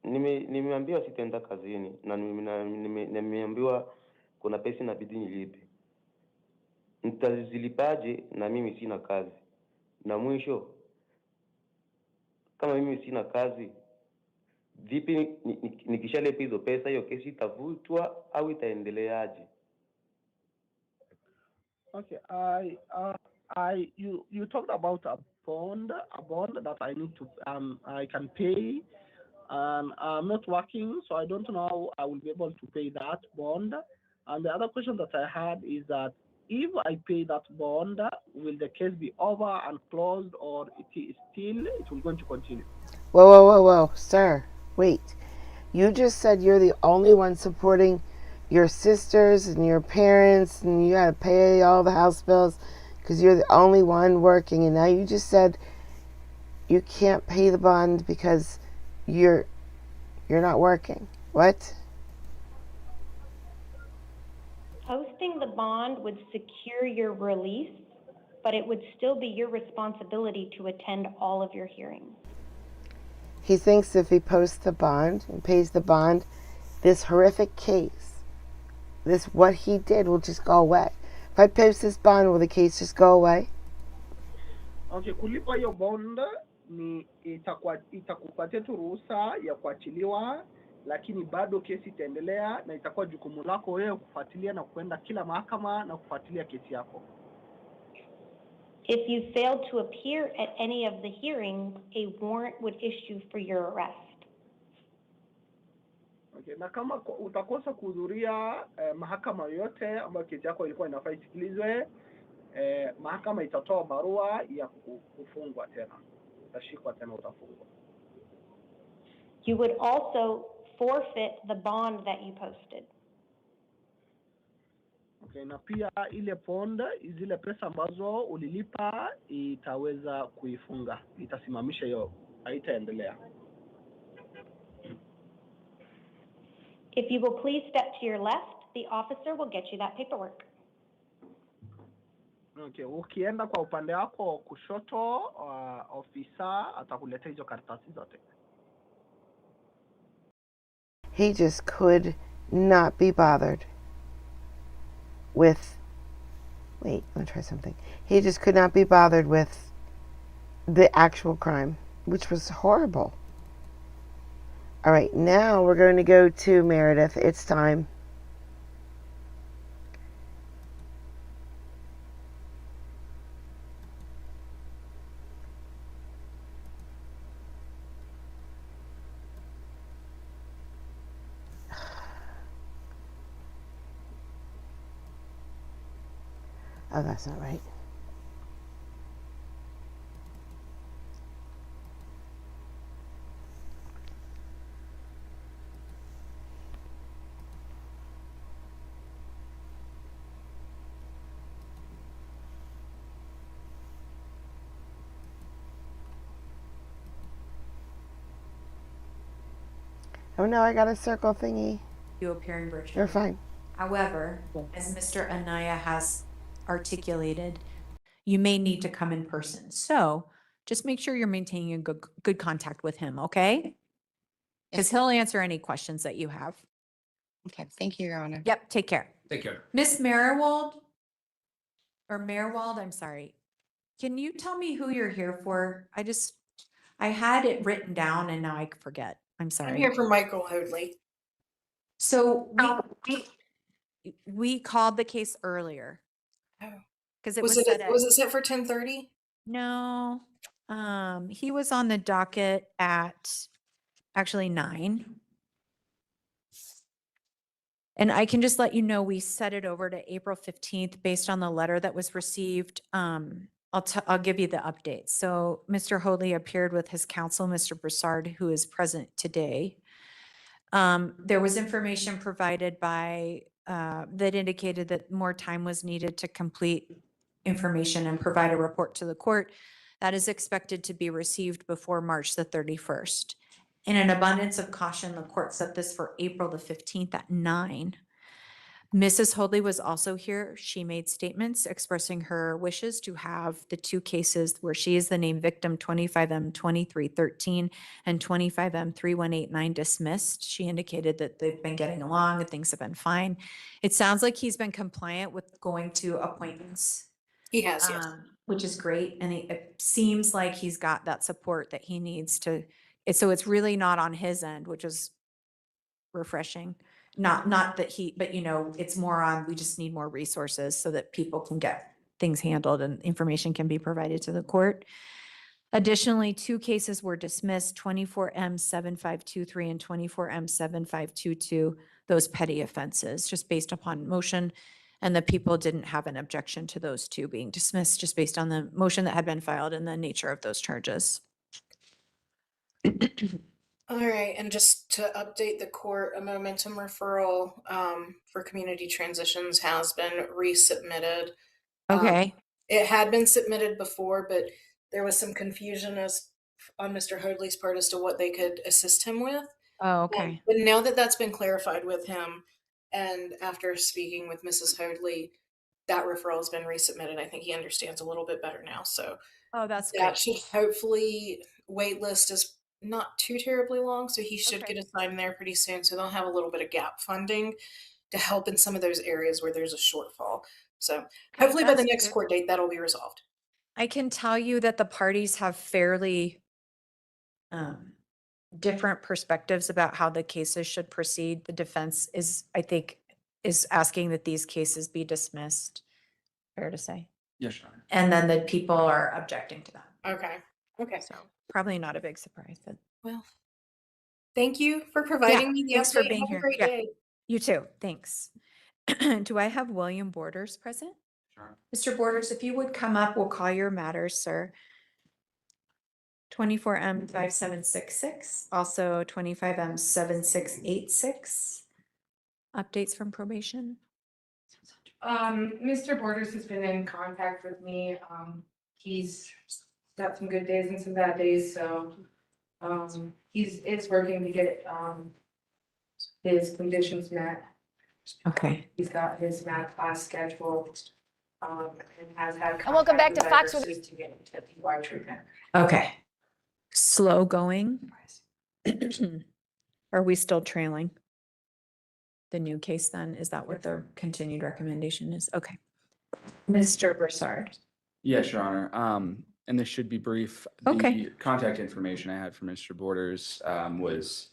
nimeambiwa sitaenda kazini na nimeambiwa kuna pesa inabidi nilipe. Nitazilipaje na mimi sina kazi? Na mwisho, kama mimi sina kazi, vipi nikishalipa hizo pesa, hiyo kesi itavutwa au itaendeleaje? Okay, you talked about a bond that I need to I can pay, and I'm not working, so I don't know how I will be able to pay that bond. And the other question that I had is that if I pay that bond, will the case be over and closed, or it will going to continue? Whoa, sir, wait. You just said you're the only one supporting your sisters and your parents, and you got to pay all the house bills because you're the only one working, and now you just said you can't pay the bond because you're not working. What? Posting the bond would secure your release, but it would still be your responsibility to attend all of your hearings. He thinks if he posts the bond and pays the bond, this horrific case, what he did will just go away. If I post this bond, will the case just go away? Okay, kulipa hiyo bond ni itakupatia tu ruhusa ya kuachiliwa, lakini bado kesi itaendelea na itakuwa jukumu lako wewe kufuatilia na kwenda kila mahakama na kufuatilia kesi yako. If you failed to appear at any of the hearings, a warrant would issue for your arrest. Okay, na kama utakosa kuhudhuria mahakama yoyote ambayo kesi yako ilikuwa inafaa isikilizwe, mahakama itatoa barua ya kufungwa tena, utashikwa tena, utafungwa. You would also forfeit the bond that you posted. Okay, na pia ile bond, zile pesa ambazo ulilipa itaweza kuifunga, itasimamisha hiyo, haitaendelea. If you will please step to your left, the officer will get you that paperwork. Okay, ukienda kwa upande wako kushoto, ofisa atakuletea hizo karatasi zote. He just could not be bothered with, wait, let me try something. He just could not be bothered with the actual crime, which was horrible. All right, now we're going to go to Meredith. It's time. Oh, that's not right. Oh no, I got a circle thingy. You appearing virtually. You're fine. However, as Mr. Anaya has articulated, you may need to come in person. So just make sure you're maintaining a good contact with him, okay? Because he'll answer any questions that you have. Okay, thank you, Your Honor. Yep, take care. Take care. Miss Merwald, I'm sorry. Can you tell me who you're here for? I had it written down and now I forget. I'm sorry. I'm here for Michael Hoadley. So we called the case earlier. Oh. Because it Was was set it at, was it set for 10:30? no, he was on the docket at actually 9. And I can just let you know, we set it over to April 15th based on the letter that was received. I'll give you the update. So Mr. Hoadley appeared with his counsel, Mr. Broussard, who is present today. There was information provided by, that indicated that more time was needed to complete information and provide a report to the court. That is expected to be received before March the 31st. In an abundance of caution, the court set this for April the 15th at 9. Mrs. Hoadley was also here. She made statements expressing her wishes to have the 2 cases where she is the named victim, 25M2313 and 25M3189 dismissed. She indicated that they've been getting along and things have been fine. It sounds like he's been compliant with going to appointments. He has, yes. Which is great. And it seems like he's got that support that he needs to, so it's really not on his end, which is refreshing. Not that but it's more on, we just need more resources so that people can get things handled and information can be provided to the court. Additionally, 2 cases were dismissed, 24M7523 and 24M7522, those petty offenses, just based upon motion. And the people didn't have an objection to those 2 being dismissed, just based on the motion that had been filed and the nature of those charges. All right, and just to update the court, a momentum referral for community transitions has been resubmitted. Okay. It had been submitted before, but there was some confusion on Mr. Hoadley's part as to what they could assist him with. Oh, okay. But now that that's been clarified with him, and after speaking with Mrs. Hoadley, that referral has been resubmitted. I think he understands a little bit better now. So Oh, that's that great. should hopefully, wait list is not too terribly long, so he should Okay. get assigned there pretty soon. So they'll have a little bit of gap funding to help in some of those areas where there's a shortfall. So hopefully by the that's next good. court date, that'll be resolved. I can tell you that the parties have fairly different perspectives about how the cases should proceed. The defense is, I think, is asking that these cases be dismissed. Fair to say. Yes, Your Honor. And then the people are objecting to that. Okay. Okay. So probably not a big surprise, but Well, thank you for providing me the thanks for update. being Have here. a great Yeah. day. You too. Thanks. Do I have William Borders present? Sure. Mr. Borders, if you would come up, we'll call your matters, sir. 24M 5766, also 25M 7686. Updates from probation. Mr. Borders has been in contact with me. He's got some good days and some bad days, so it's working to get his conditions met. Okay. He's got his math class scheduled, and has had. And welcome back to contact Fox with with- others to get into PY treatment. Okay. Slow going. Are we still trailing? The new case then, is that what the continued recommendation is? Okay. Mr. Broussard. Yes, Your Honor. And this should be brief. Okay. The contact information I had for Mr. Borders was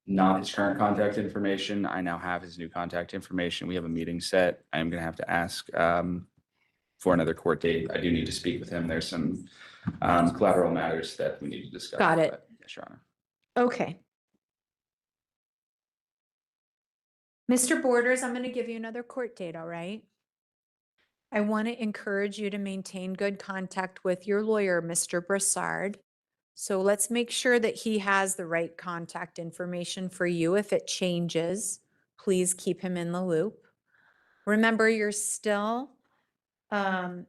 not his current contact information. I now have his new contact information. We have a meeting set. I am going to have to ask for another court date. I do need to speak with him. There's some collateral matters that we need to discuss. Got it. but Yes, Your Honor. Okay. Mr. Borders, I'm going to give you another court date, all right? I want to encourage you to maintain good contact with your lawyer, Mr. Broussard. So let's make sure that he has the right contact information for you. If it changes, please keep him in the loop. Remember, you're still on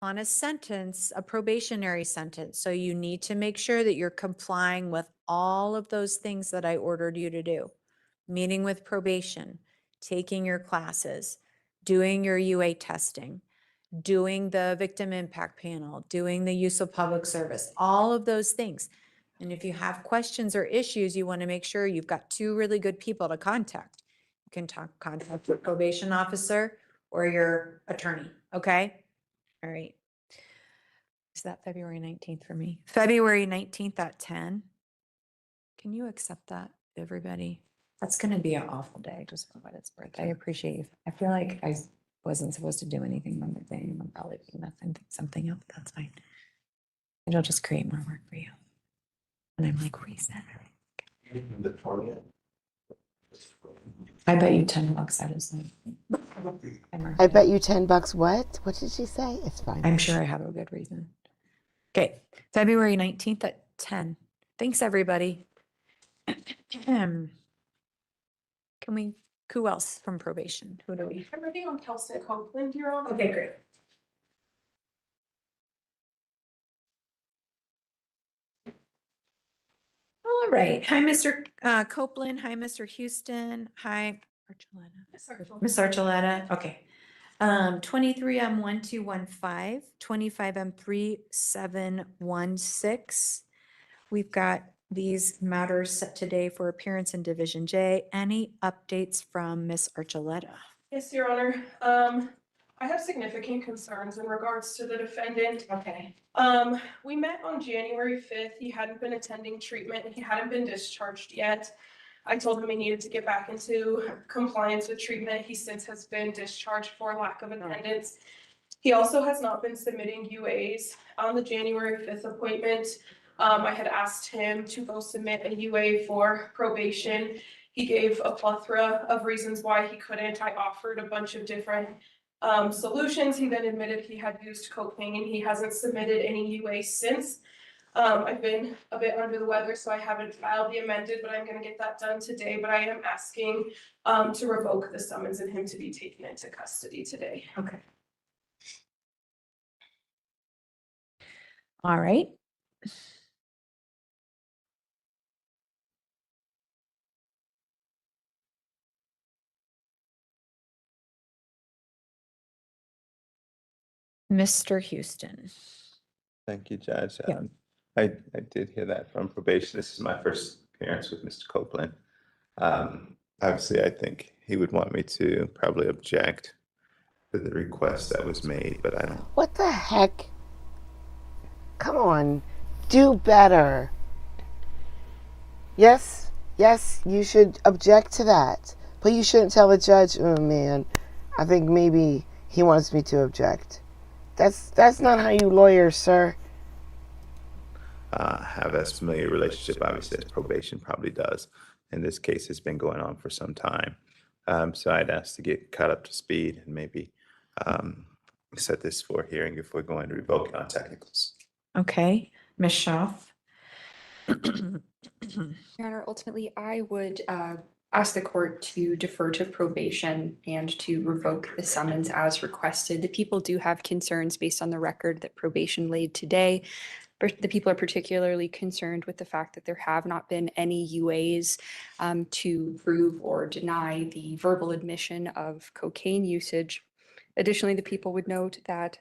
a sentence, a probationary sentence. So you need to make sure that you're complying with all of those things that I ordered you to do. Meeting with probation, taking your classes, doing your UA testing, doing the victim impact panel, doing the use of public service, all of those things. And if you have questions or issues, you want to make sure you've got two really good people to contact. You can contact your probation officer or your attorney, okay? All right. Is that February 19th for me? February 19th at 10. Can you accept that, everybody? That's going to be an awful day just for what it's worth. I appreciate you. I feel like I wasn't supposed to do anything on the thing. I'm probably doing something else. That's fine. It'll just create more work for you. And I'm like, reset. I bet you $10 that is. I bet you $10 what? What did she say? It's fine. I'm sure I have a good reason. Okay, February 19th at 10. Thanks, everybody. Can we, who else from probation? Who do we? Everything on Kelsey Copeland, Your Honor. Okay, great. All right. Hi, Mr. Copeland. Hi, Mr. Houston. Hi, Archuleta. Miss Archuleta. Okay. 23M1215, 25M3716. We've got these matters set today for appearance in Division J. Any updates from Miss Archuleta? Yes, Your Honor. I have significant concerns in regards to the defendant. Okay. We met on January 5th. He hadn't been attending treatment. He hadn't been discharged yet. I told him he needed to get back into compliance with treatment. He since has been discharged for lack of attendance. He also has not been submitting UAs. On the January 5th appointment, I had asked him to go submit a UA for probation. He gave a plethora of reasons why he couldn't. I offered a bunch of different solutions. He then admitted he had used cocaine and he hasn't submitted any UA since. I've been a bit under the weather, so I haven't filed the amended, but I'm gonna get that done today. But I am asking to revoke the summons and him to be taken into custody today. Okay. All right. Mr. Houston. Thank you, Judge. Yeah. I did hear that from probation. This is my first appearance with Mr. Copeland. Obviously, I think he would want me to probably object to the request that was made, but I don't. What the heck? Come on, do better. Yes, you should object to that, but you shouldn't tell the judge, oh man, I think maybe he wants me to object. That's not how you lawyers, sir. Have as familiar relationship, obviously, as probation probably does. In this case, it's been going on for some time. So I'd ask to get caught up to speed and maybe set this for hearing if we're going to revoke it on technicals. Okay, Ms. Schaaf. Your Honor, ultimately, I would ask the court to defer to probation and to revoke the summons as requested. The people do have concerns based on the record that probation laid today. But the people are particularly concerned with the fact that there have not been any UAs to prove or deny the verbal admission of cocaine usage. Additionally, the people would note that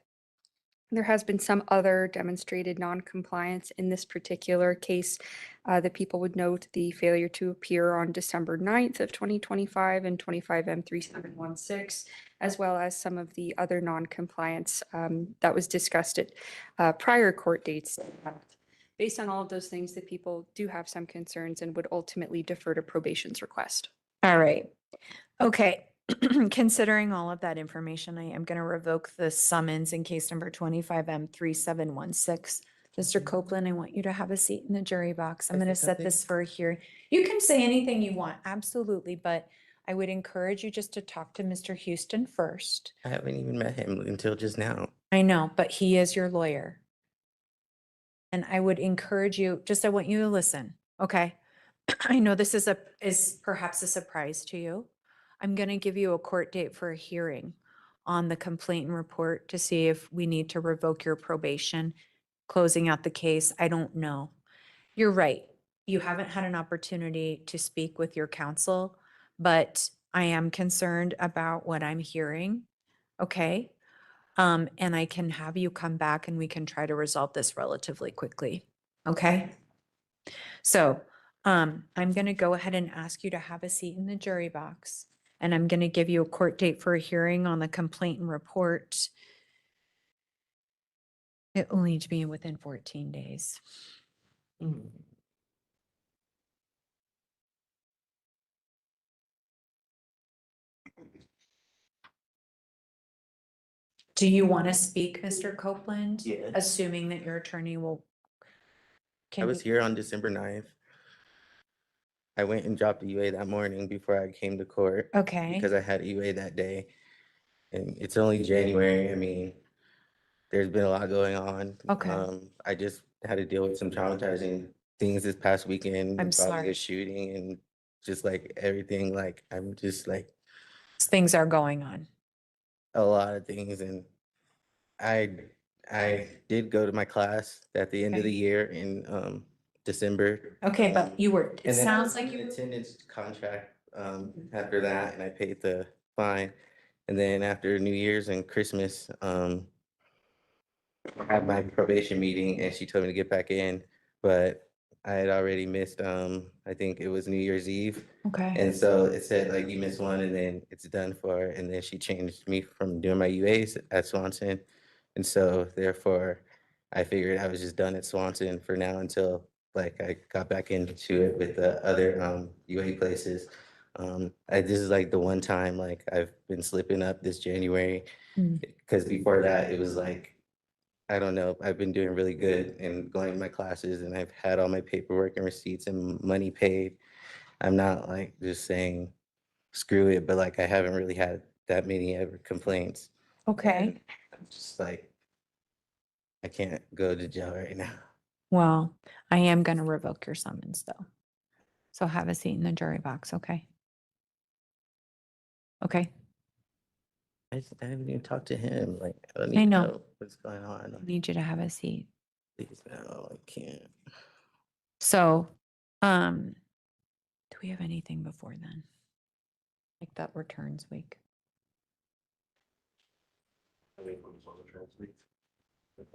there has been some other demonstrated non-compliance in this particular case. The people would note the failure to appear on December 9th of 2025 and 25M3716, as well as some of the other non-compliance that was discussed at prior court dates. Based on all of those things, the people do have some concerns and would ultimately defer to probation's request. All right. Okay. Considering all of that information, I am going to revoke the summons in case number 25M3716. Mr. Copeland, I want you to have a seat in the jury box. I'm going to set this for a hearing. You can say anything you want, absolutely, but I would encourage you just to talk to Mr. Houston first. I haven't even met him until just now. I know, but he is your lawyer. And I would encourage you, I want you to listen, okay? I know this is perhaps a surprise to you. I'm going to give you a court date for a hearing on the complaint and report to see if we need to revoke your probation, closing out the case. I don't know. You're right. You haven't had an opportunity to speak with your counsel, but I am concerned about what I'm hearing. Okay. And I can have you come back and we can try to resolve this relatively quickly. Okay. So, I'm going to go ahead and ask you to have a seat in the jury box. And I'm going to give you a court date for a hearing on the complaint and report. It will need to be within 14 days. Do you want to speak, Mr. Copeland? Yeah. Assuming that your attorney will. I was here on December 9th. I went and dropped a UA that morning before I came to court. Okay. Because I had a UA that day. And it's only January. I mean, there's been a lot going on. Okay. I just had to deal with some traumatizing things this past weekend. I'm involving sorry. a shooting and just like everything. Like, I'm just like Things are going on. a lot of things. And I did go to my class at the end of the year in December. Okay, but you were, it And then I sounds was like on you. an attendance contract after that, and I paid the fine. And then after New Year's and Christmas, I had my probation meeting, and she told me to get back in, but I had already missed. I think it was New Year's Eve. Okay. And so it said like you missed one, and then it's done for. And then she changed me from doing my UAs at Swanson, and so therefore, I figured I was just done at Swanson for now until like I got back into it with the other UA places. This is like the one time like I've been slipping up this January, because before that it was like, I don't know, I've been doing really good and going to my classes, and I've had all my paperwork and receipts and money paid. I'm not like just saying screw it, but like I haven't really had that many ever complaints. Okay. I'm just like, I can't go to jail right now. Well, I am going to revoke your summons though. So have a seat in the jury box, okay? Okay. I haven't even talked to him. Like, I don't I even know. know what's going on. I need you to have a seat. Please, no, I can't. So, do we have anything before then? Like that returns week?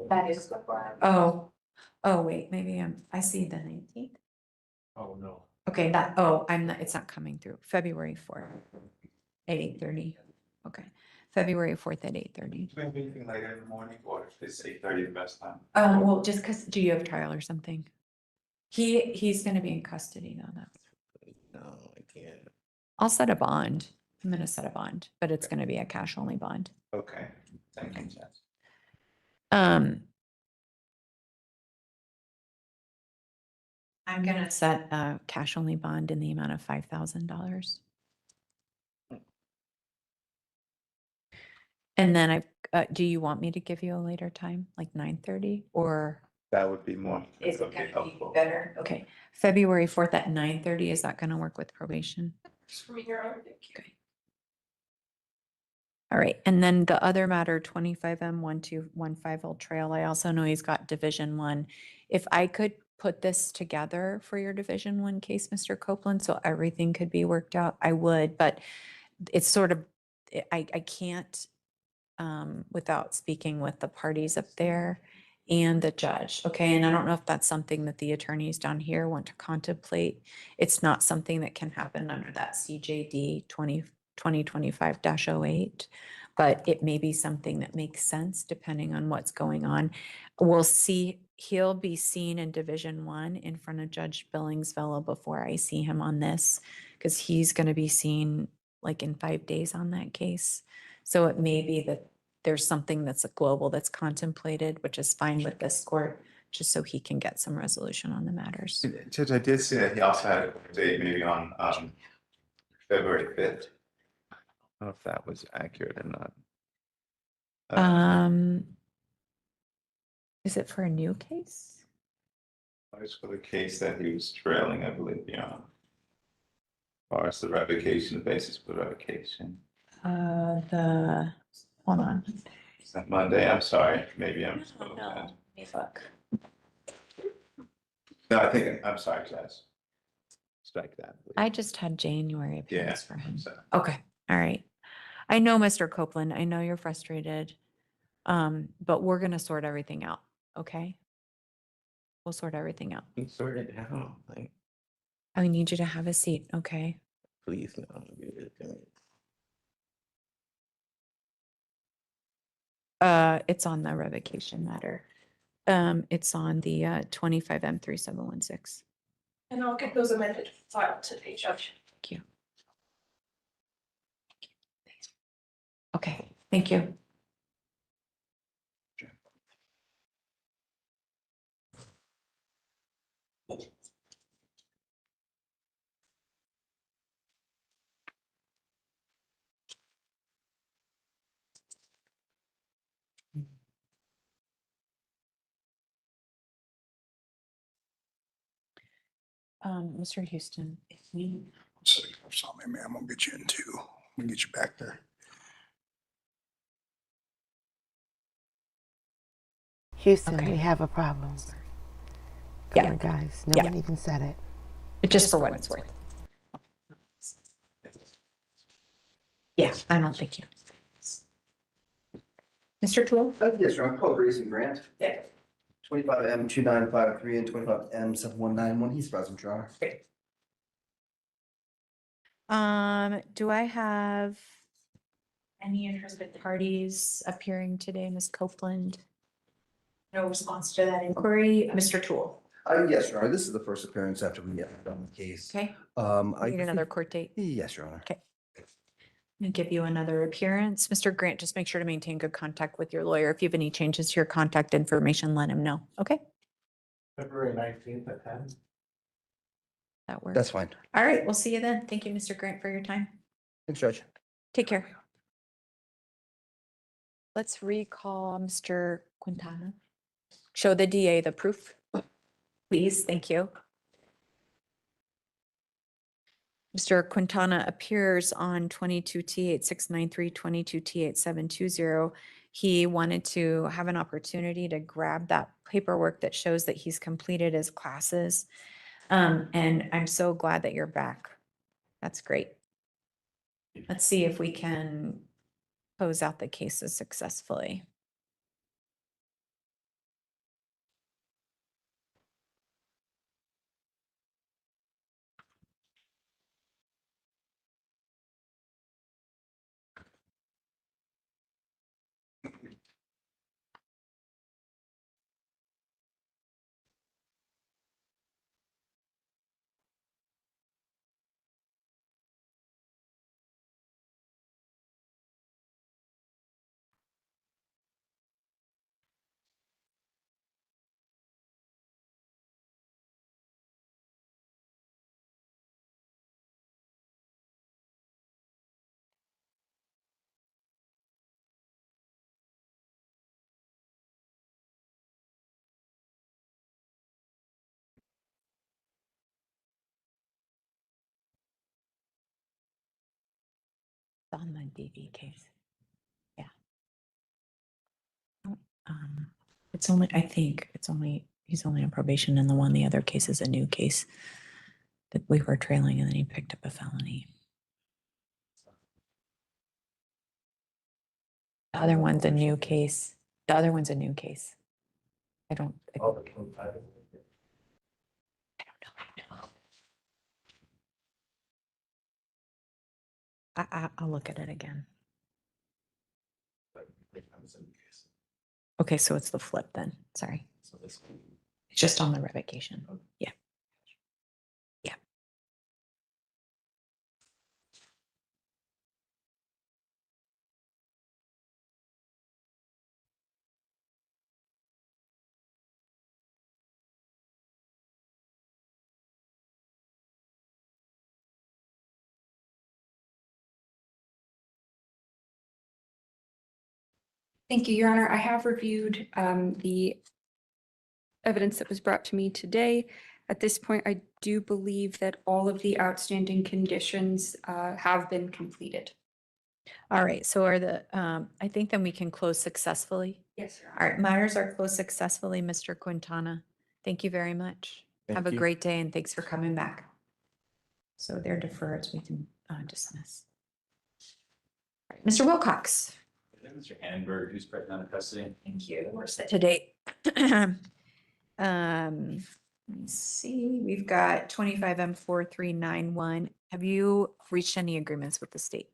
That is before. Oh, wait, maybe I see the 19th. Oh, no. Okay, it's not coming through. February 4th at 8:30. Okay, February 4th at 8:30. Do you have anything later in the morning, or is 8:30 the best time? Well, just because, do you have trial or something? He's gonna be in custody though. No, I can't. I'll set a bond. I'm gonna set a bond, but it's gonna be a cash only bond. Okay, thank you, Jess. I'm gonna set a cash only bond in the amount of $5,000. And then do you want me to give you a later time, like 9:30 or? That would be more, Is that it would be gonna be helpful. better? Okay, February 4th at 9:30, is that gonna work with probation? For me, Your Honor, thank you. All right, and then the other matter, 25M1215 Old Trail, I also know he's got Division 1. If I could put this together for your Division 1 case, Mr. Copeland, so everything could be worked out, I would, but it's sort of, I can't without speaking with the parties up there and the judge, okay? And I don't know if that's something that the attorneys down here want to contemplate. It's not something that can happen under that CJD 2025-08, but it may be something that makes sense depending on what's going on. We'll see, he'll be seen in Division 1 in front of Judge Billingsville before I see him on this, because he's going to be seen like in 5 days on that case. So it may be that there's something that's a global that's contemplated, which is fine with this court, just so he can get some resolution on the matters. Judge, I did see that he also had a date maybe on February 5th. I don't know if that was accurate or not. Is it for a new case? It was for the case that he was trailing, I believe, yeah. Or it's the revocation, the basis for revocation. Hold on. Is that Monday? I'm sorry, maybe I'm. No, let me look. No, I think, I'm sorry, Judge. Strike that, please. I just had January appearance Yeah, for him. so- Okay, all right. I know, Mr. Copeland, I know you're frustrated, but we're gonna sort everything out, okay? We'll sort everything out. You sort it out, like, I need you to have a seat, okay? please, no. Give it to me. It's on the revocation matter. It's on the 25M3716. And I'll get those amended filed today, Judge. Thank you. Okay, thank you. Mr. Houston, if we Sorry, man, I'm gonna get you in too. I'm gonna get you back there. Houston, Okay. we have a problem. Yeah. Come on, guys. No Yeah. one even said it. just for what it's worth. Yeah, I don't think you. Mr. Toole? Yes, sir. I'm called Grayson Grant. Yeah. 25M2953 and 25M7191. He's present, Your Honor. Do I have any interested parties appearing today, Ms. Copeland? No response to that inquiry. Mr. Toole? Yes, Your Honor. This is the first appearance after we get done the case. Okay. I Need another court date? Yes, Your Honor. Okay. And give you another appearance. Mr. Grant, just make sure to maintain good contact with your lawyer. If you have any changes to your contact information, let him know. Okay? February 19th at 10. That works. That's fine. All right, we'll see you then. Thank you, Mr. Grant, for your time. Thanks, Judge. Take care. Let's recall Mr. Quintana. Show the DA the proof, please. Thank you. Mr. Quintana appears on 22T8693, 22T8720. He wanted to have an opportunity to grab that paperwork that shows that he's completed his classes. And I'm so glad that you're back. That's great. Let's see if we can close out the cases successfully. on the DV case. Yeah. It's only, I think it's only, he's only on probation and the other case is a new case that we were trailing and then he picked up a felony. The other one's a new case. The other one's a new case. I don't know. I'll look at it again. Okay, so it's the flip then. Sorry. It's just on the revocation. Yeah. Yeah. Thank you, Your Honor. I have reviewed the evidence that was brought to me today. At this point, I do believe that all of the outstanding conditions have been completed. All right, so are the, I think then we can close successfully. Yes, Your Honor. All right, matters are closed successfully, Mr. Quintana. Thank you very much. Have Thank a you. great day and thanks for coming back. So they're deferred, we can dismiss. All right, Mr. Wilcox. Mr. Annenberg, who's present out of custody. Thank you. We're set to date. Let's see, we've got 25M4391. Have you reached any agreements with the state?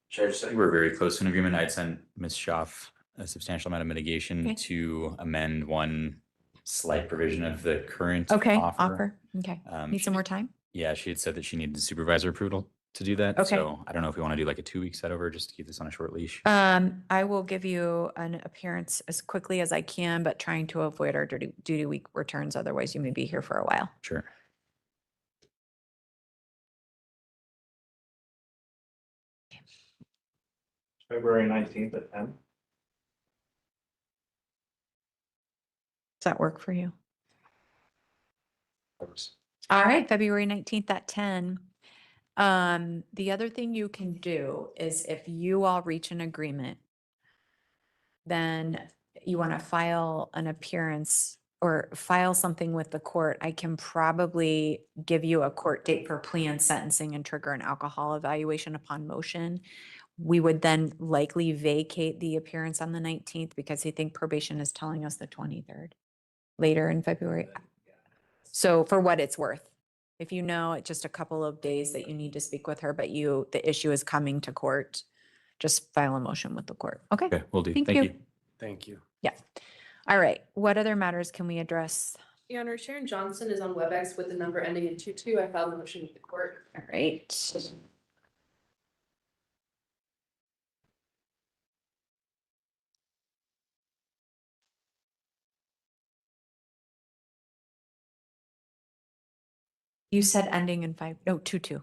Judge, we're very close to an agreement. I'd sent Ms. Schaaf a substantial amount of mitigation Okay. to amend one slight provision of the current Okay, offer. Okay, need some more time? Yeah, she had said that she needed supervisor approval to do that. Okay. So I don't know if we want to do like a 2-week set over just to keep this on a short leash. I will give you an appearance as quickly as I can, but trying to avoid our duty week returns. Otherwise, you may be here for a while. Sure. February 19th at 10. Does that work for you? All right, February 19th at 10. The other thing you can do is if you all reach an agreement, then you want to file an appearance or file something with the court. I can probably give you a court date for plea and sentencing and trigger an alcohol evaluation upon motion. We would then likely vacate the appearance on the 19th because I think probation is telling us the 23rd later in February. So for what it's worth, if you know it's just a couple of days that you need to speak with her, but the issue is coming to court, just file a motion with the court. Okay. Okay, will do. Thank Thank you. you. Thank you. Yeah. All right. What other matters can we address? Your Honor, Sharon Johnson is on WebEx with the number ending in 22. I filed a motion with the court. All right. You said ending in 22. 22.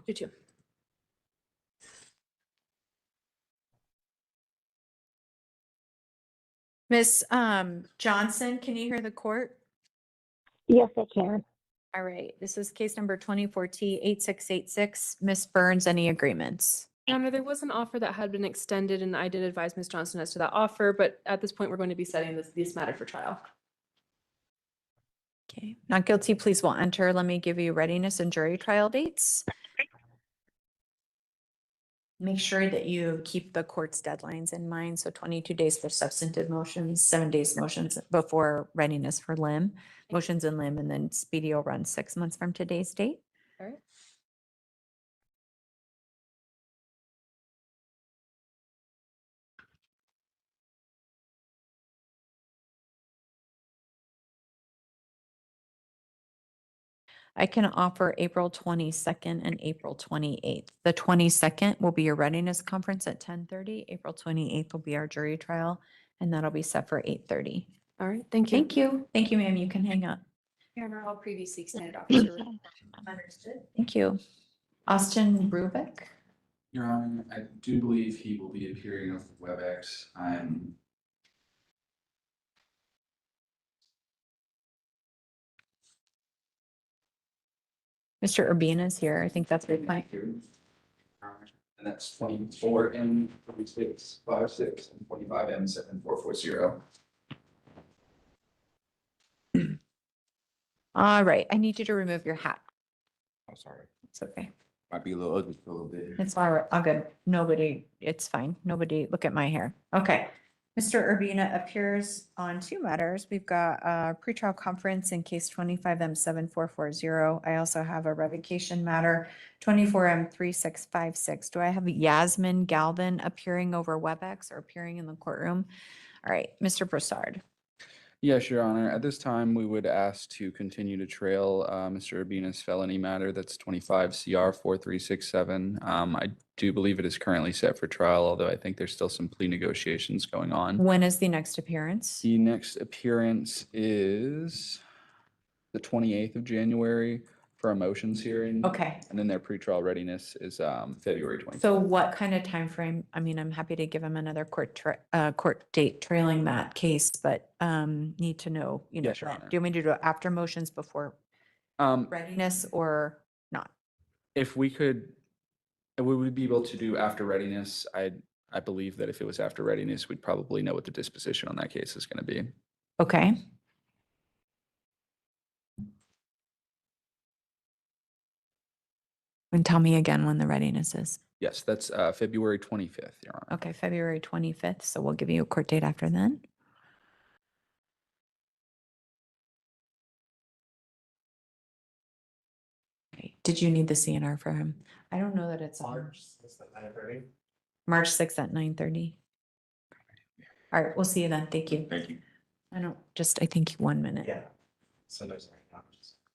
Miss Johnson, can you hear the court? Yes, I can. All right. This is case number 24T8686. Miss Burns, any agreements? Your Honor, there was an offer that had been extended and I did advise Ms. Johnson as to that offer, but at this point, we're going to be setting this matter for trial. Okay. Not guilty, please will enter. Let me give you readiness and jury trial dates. Make sure that you keep the court's deadlines in mind. So 22 days for substantive motions, 7 days motions before readiness for limb, motions in limb, and then speedy will run 6 months from today's date. All right. I can offer April 22nd and April 28th. The 22nd will be your readiness conference at 10:30. April 28th will be our jury trial, and that'll be set for 8:30. All right. Thank you. Thank you. Thank you, ma'am. You can hang up. Your Honor, all previously extended officer. Understood. Thank you. Austin Rubik. Your Honor, I do believe he will be appearing with WebEx. Mr. Urbina is here. I think that's your point. And that's 24M3656 and 25M7440. All right, I need you to remove your hat. I'm sorry. It's okay. Might be a little ugly for a little bit. It's all right. All good. Nobody, it's fine. Nobody, look at my hair. Okay. Mr. Urbina appears on 2 matters. We've got a pretrial conference in case 25M7440. I also have a revocation matter, 24M3656. Do I have Yasmin Galvin appearing over WebEx or appearing in the courtroom? All right, Mr. Broussard. Yes, Your Honor. At this time, we would ask to continue to trail Mr. Urbina's felony matter. That's 25 CR 4367. I do believe it is currently set for trial, although I think there's still some plea negotiations going on. When is the next appearance? The next appearance is the 28th of January for a motions hearing. Okay. And then their pretrial readiness is February 20th. So what kind of time frame? I mean, I'm happy to give him another court date trailing that case, but need to know, you know, Yes, Your when. Honor. Do you want me to do it after motions before readiness or not? If we could, we would be able to do after readiness. I believe that if it was after readiness, we'd probably know what the disposition on that case is going to be. Okay. And tell me again when the readiness is. Yes, that's February 25th, Your Honor. Okay, February 25th. So we'll give you a court date after then. Okay. Did you need the CNR for him? I don't know that it's on. March 6th at 9:30. March 6th at 9:30. All right, we'll see you then. Thank you. Thank you. I think 1 minute. Yeah. So there's like.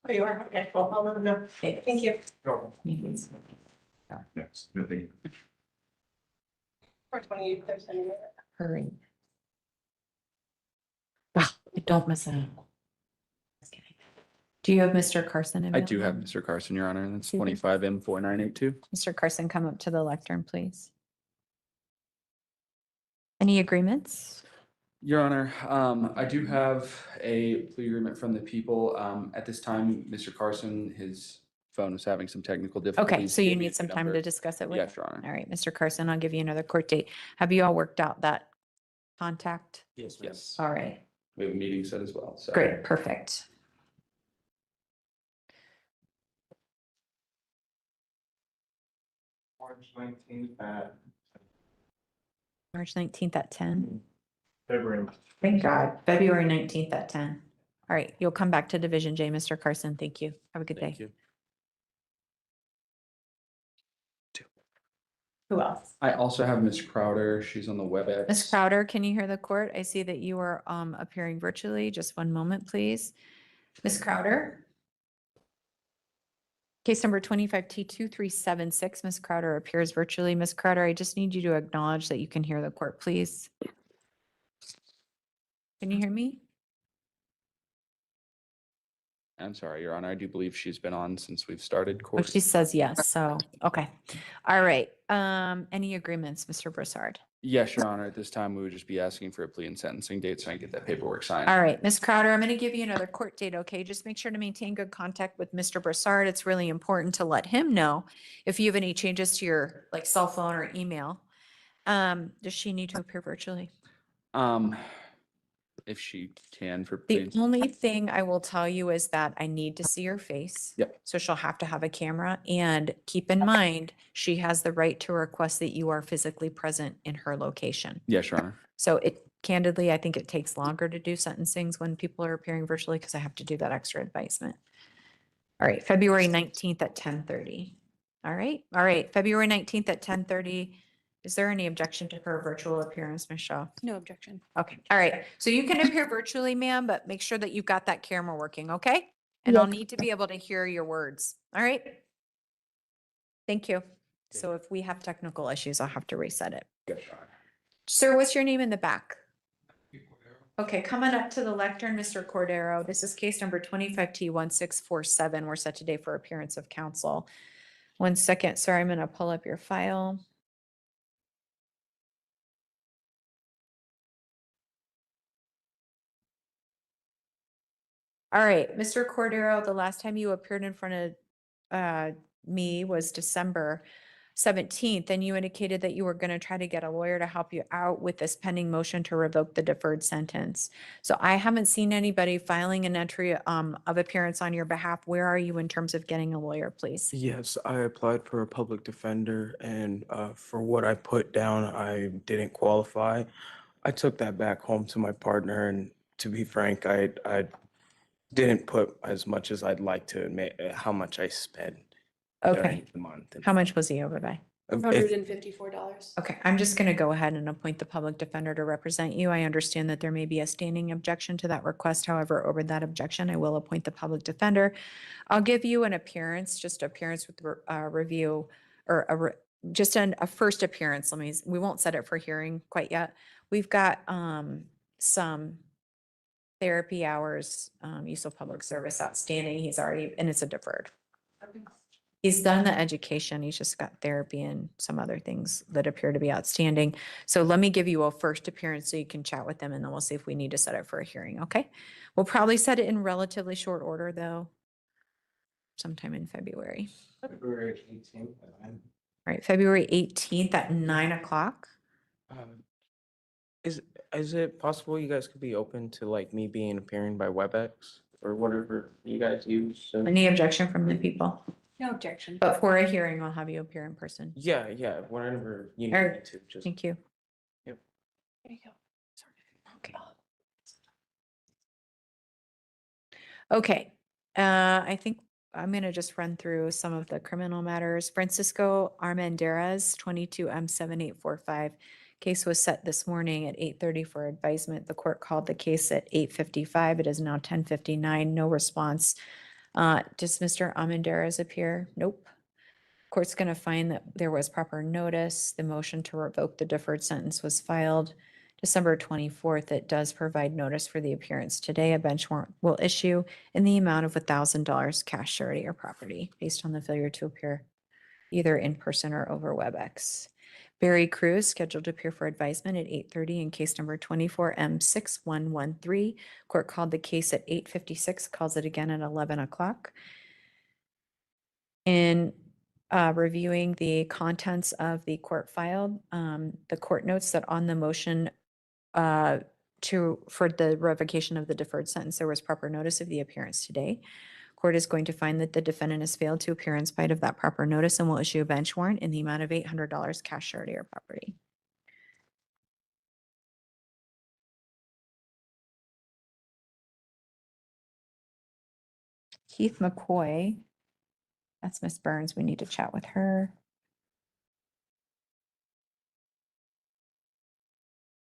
Oh, you are? Okay, well, I'll let them know. Okay. Thank you. Yes. Nothing. For 28th, there's any. Hurry. Don't miss out. Just kidding. Do you have Mr. Carson I available? do have Mr. Carson, Your Honor, and that's Mhm. 25M4982. Mr. Carson, come up to the lectern, please. Any agreements? Your Honor, I do have a plea agreement from the people. At this time, Mr. Carson, his phone is having some technical difficulties. Okay, so He you gave me need the some time to number. discuss it with? Yes, Your Honor. All right, Mr. Carson, I'll give you another court date. Have you all worked out that contact? Yes. Yes. All right, We have a meeting set as well. So. great, perfect. March 19th at March 19th at 10. February. Thank God. February 19th at 10. All right, you'll come back to Division J, Mr. Carson. Thank you. Have a good day. Thank you. Who else? I also have Ms. Crowder. She's on the WebEx. Ms. Crowder, can you hear the court? I see that you are appearing virtually. Just 1 moment, please. Ms. Crowder? Case number 25T2376, Ms. Crowder appears virtually. Ms. Crowder, I just need you to acknowledge that you can hear the court, please. Can you hear me? I'm sorry, Your Honor. I do believe she's been on since we've started Oh, court. she says yes, so, okay. All right, any agreements, Mr. Broussard? Yes, Your Honor. At this time, we would just be asking for a plea and sentencing date so I can get that paperwork signed. All right, Ms. Crowder, I'm going to give you another court date, okay? Just make sure to maintain good contact with Mr. Broussard. It's really important to let him know if you have any changes to your like cell phone or email. Does she need to appear virtually? If she can for The plea. only thing I will tell you is that I need to see her face. Yep. So she'll have to have a camera, and keep in mind, she has the right to request that you are physically present in her location. Yes, Your Honor. So candidly, I think it takes longer to do sentencings when people are appearing virtually because I have to do that extra advisement. All right, February 19th at 10:30. All right, February 19th at 10:30. Is there any objection to her virtual appearance, Ms. Shaw? No objection. Okay, all right. So you can appear virtually, ma'am, but make sure that you've got that camera working, okay? And I'll need to be able to hear your words. All right? Thank you. So if we have technical issues, I'll have to reset it. Yes, Your Honor. Sir, what's your name in the back? Okay, coming up to the lectern, Mr. Cordero. This is case number 25T1647. We're set today for appearance of counsel. 1 second, sir. I'm going to pull up your file. All right, Mr. Cordero, the last time you appeared in front of me was December. 17th, and you indicated that you were going to try to get a lawyer to help you out with this pending motion to revoke the deferred sentence. So I haven't seen anybody filing an entry of appearance on your behalf. Where are you in terms of getting a lawyer, please? Yes, I applied for a public defender, and for what I put down, I didn't qualify. I took that back home to my partner, and to be frank, I didn't put as much as I'd like to admit how much I spent Okay. during the month. How much was he over by? $154. Okay, I'm just going to go ahead and appoint the public defender to represent you. I understand that there may be a standing objection to that request. However, over that objection, I will appoint the public defender. I'll give you an appearance, just appearance with review, or just a first appearance. We won't set it for hearing quite yet. We've got some therapy hours, use of public service outstanding. He's already, and it's a deferred. He's done the education. He's just got therapy and some other things that appear to be outstanding. So let me give you a first appearance so you can chat with them, and then we'll see if we need to set it for a hearing, okay? We'll probably set it in relatively short order, though, sometime in February. February 18th. All right, February 18th at 9 o'clock. Is it possible you guys could be open to like me appearing by WebEx or whatever you guys use? Any objection from the people? No objection. But for a hearing, I'll have you appear in person. Yeah, whenever you need All me right, to. Just thank you. Yep. There you go. Okay, I think I'm gonna just run through some of the criminal matters. Francisco Armendariz, 22M7845. Case was set this morning at 8:30 for advisement. The court called the case at 8:55. It is now 10:59. No response. Does Mr. Armendariz appear? Nope. Court's going to find that there was proper notice. The motion to revoke the deferred sentence was filed December 24th. It does provide notice for the appearance today. A bench warrant will issue in the amount of $1,000 cash, surety, or property based on the failure to appear either in person or over WebEx. Barry Cruz scheduled to appear for advisement at 8:30 in case number 24M6113. Court called the case at 8:56, calls it again at 11 o'clock. In reviewing the contents of the court file, the court notes that on the motion for the revocation of the deferred sentence, there was proper notice of the appearance today. Court is going to find that the defendant has failed to appear in spite of that proper notice and will issue a bench warrant in the amount of $800 cash, surety, or property. Keith McCoy, that's Miss Burns. We need to chat with her.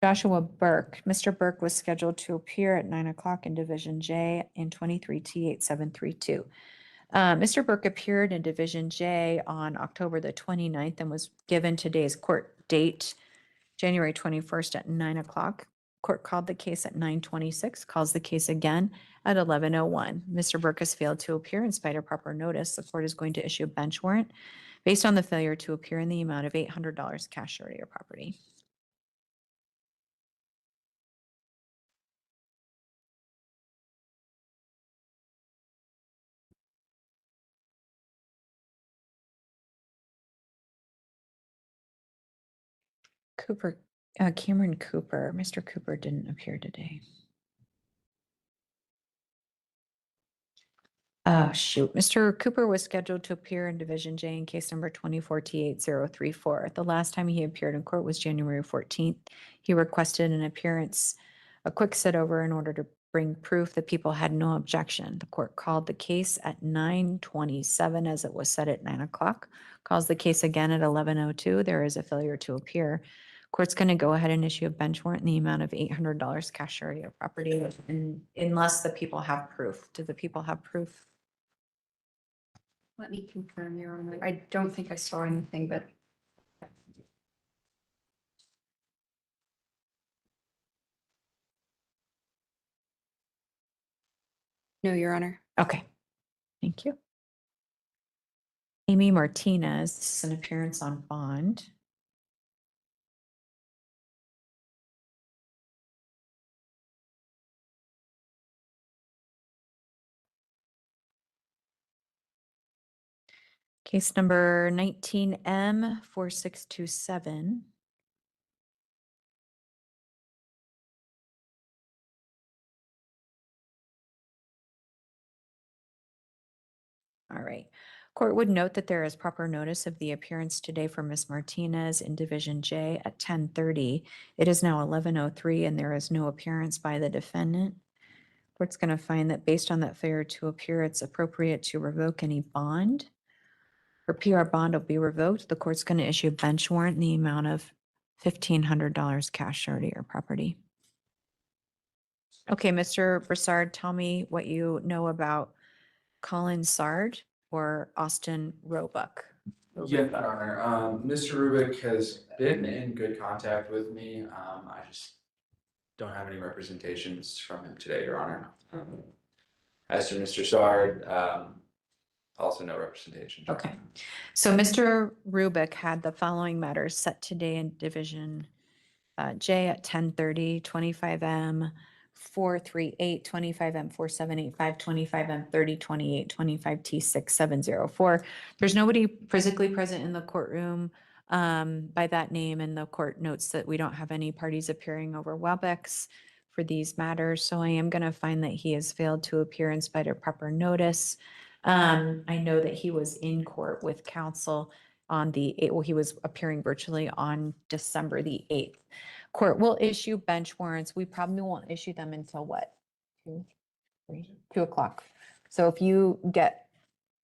Joshua Burke. Mr. Burke was scheduled to appear at 9 o'clock in Division J in 23T8732. Mr. Burke appeared in Division J on October the 29th and was given today's court date, January 21st at 9 o'clock. Court called the case at 9:26, calls the case again at 11:01. Mr. Burke has failed to appear in spite of proper notice. The court is going to issue a bench warrant based on the failure to appear in the amount of $800 cash, surety, or property. Cameron Cooper. Mr. Cooper didn't appear today. Oh, shoot. Mr. Cooper was scheduled to appear in Division J in case number 24T8034. The last time he appeared in court was January 14th. He requested an appearance, a quick sit-over in order to bring proof that people had no objection. The court called the case at 9:27 as it was set at 9 o'clock. Calls the case again at 11:02. There is a failure to appear. Court's going to go ahead and issue a bench warrant in the amount of $800 cash, surety, or property, unless the people have proof. Do the people have proof? Let me confirm, Your Honor. I don't think I saw anything, but. No, Your Honor. Okay, thank you. Amy Martinez, this is an appearance on bond. Case number 19M 4627. All right. Court would note that there is proper notice of the appearance today for Ms. Martinez in Division J at 10:30. It is now 11:03 and there is no appearance by the defendant. Court's going to find that based on that failure to appear, it's appropriate to revoke any bond. Her PR bond will be revoked. The court's going to issue a bench warrant in the amount of $1,500 cash, surety, or property. Okay, Mr. Broussard, tell me what you know about Colin Sard or Austin Roebuck. Yeah, Your Honor. Mr. Rubik has been in good contact with me. I just don't have any representations from him today, Your Honor. As to Mr. Sard, also no representation. Okay. So Mr. Rubik had the following matters set today in Division J at 10:30, 25M 438, 25M 4785, 25M 3028, 25T 6704. There's nobody physically present in the courtroom by that name, and the court notes that we don't have any parties appearing over WebEx for these matters. So I am going to find that he has failed to appear in spite of proper notice. I know that he was in court with counsel on the 8th. Well, he was appearing virtually on December the 8th. Court will issue bench warrants. We probably won't issue them until what? 2 o'clock. So if you get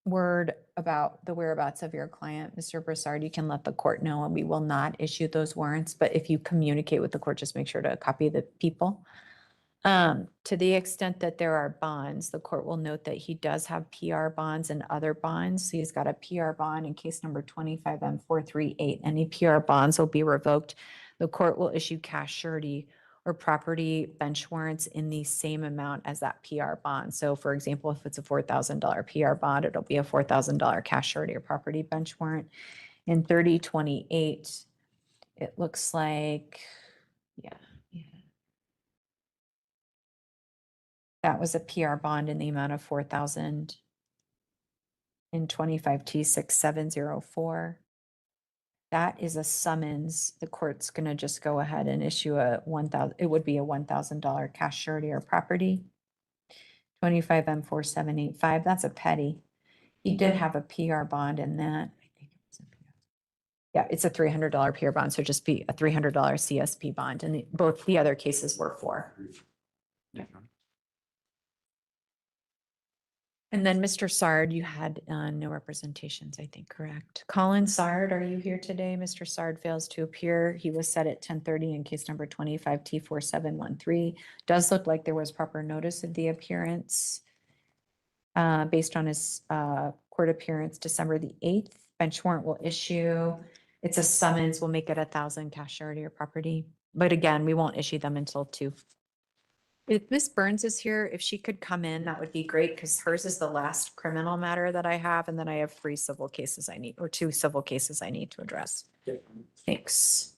word about the whereabouts of your client, Mr. Broussard, you can let the court know and we will not issue those warrants. But if you communicate with the court, just make sure to copy the people. To the extent that there are bonds, the court will note that he does have PR bonds and other bonds. So he's got a PR bond in case number 25M438. Any PR bonds will be revoked. The court will issue cash surety or property bench warrants in the same amount as that PR bond. So for example, if it's a $4,000 PR bond, it'll be a $4,000 cash surety or property bench warrant. In 3028, it looks like, yeah. That was a PR bond in the amount of 4,000 in 25T 6704. That is a summons. The court's going to just go ahead and issue a it would be a $1,000 cash surety or property. 25M4785, that's a petty. He did have a PR bond in that. Yeah, it's a $300 PR bond, so just be a $300 CSP bond, and both the other cases were for. And then Mr. Sard, you had no representations, I think, correct? Colin Sard, are you here today? Mr. Sard fails to appear. He was set at 10:30 in case number 25T4713. Does look like there was proper notice of the appearance based on his court appearance December the 8th. Bench warrant will issue. It's a summons. We'll make it 1,000 cash surety or property. But again, we won't issue them until 2. If Miss Burns is here, if she could come in, that would be great because hers is the last criminal matter that I have. And then I have 3 civil cases I need, or 2 civil cases I need to address. Thanks.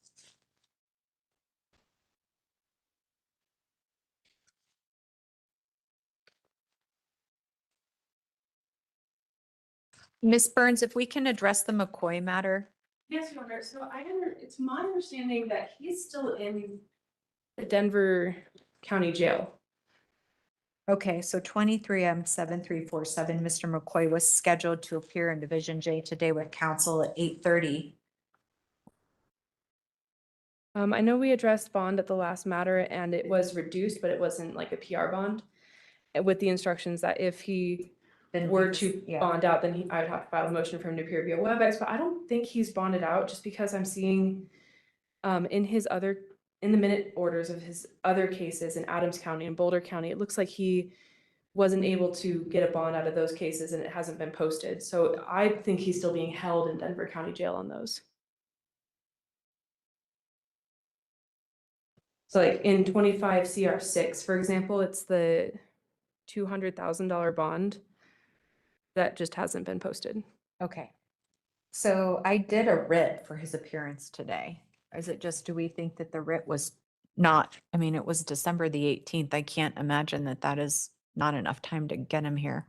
Miss Burns, if we can address the McCoy matter. Yes, Your Honor. So it's my understanding that he's still in the Denver County Jail. Okay, so 23M7347, Mr. McCoy was scheduled to appear in Division J today with counsel at 8:30. I know we addressed bond at the last matter and it was reduced, but it wasn't like a PR bond. With the instructions that if he were to bond out, then I would have to file a motion for him to appear via WebEx, but I don't think he's bonded out just because I'm seeing in the minute orders of his other cases in Adams County and Boulder County, it looks like he wasn't able to get a bond out of those cases and it hasn't been posted. So I think he's still being held in Denver County Jail on those. So like in 25 CR6, for example, it's the $200,000 bond that just hasn't been posted. Okay. So I did a writ for his appearance today. Is it just, do we think that the writ was not, I mean, it was December the 18th. I can't imagine that that is not enough time to get him here.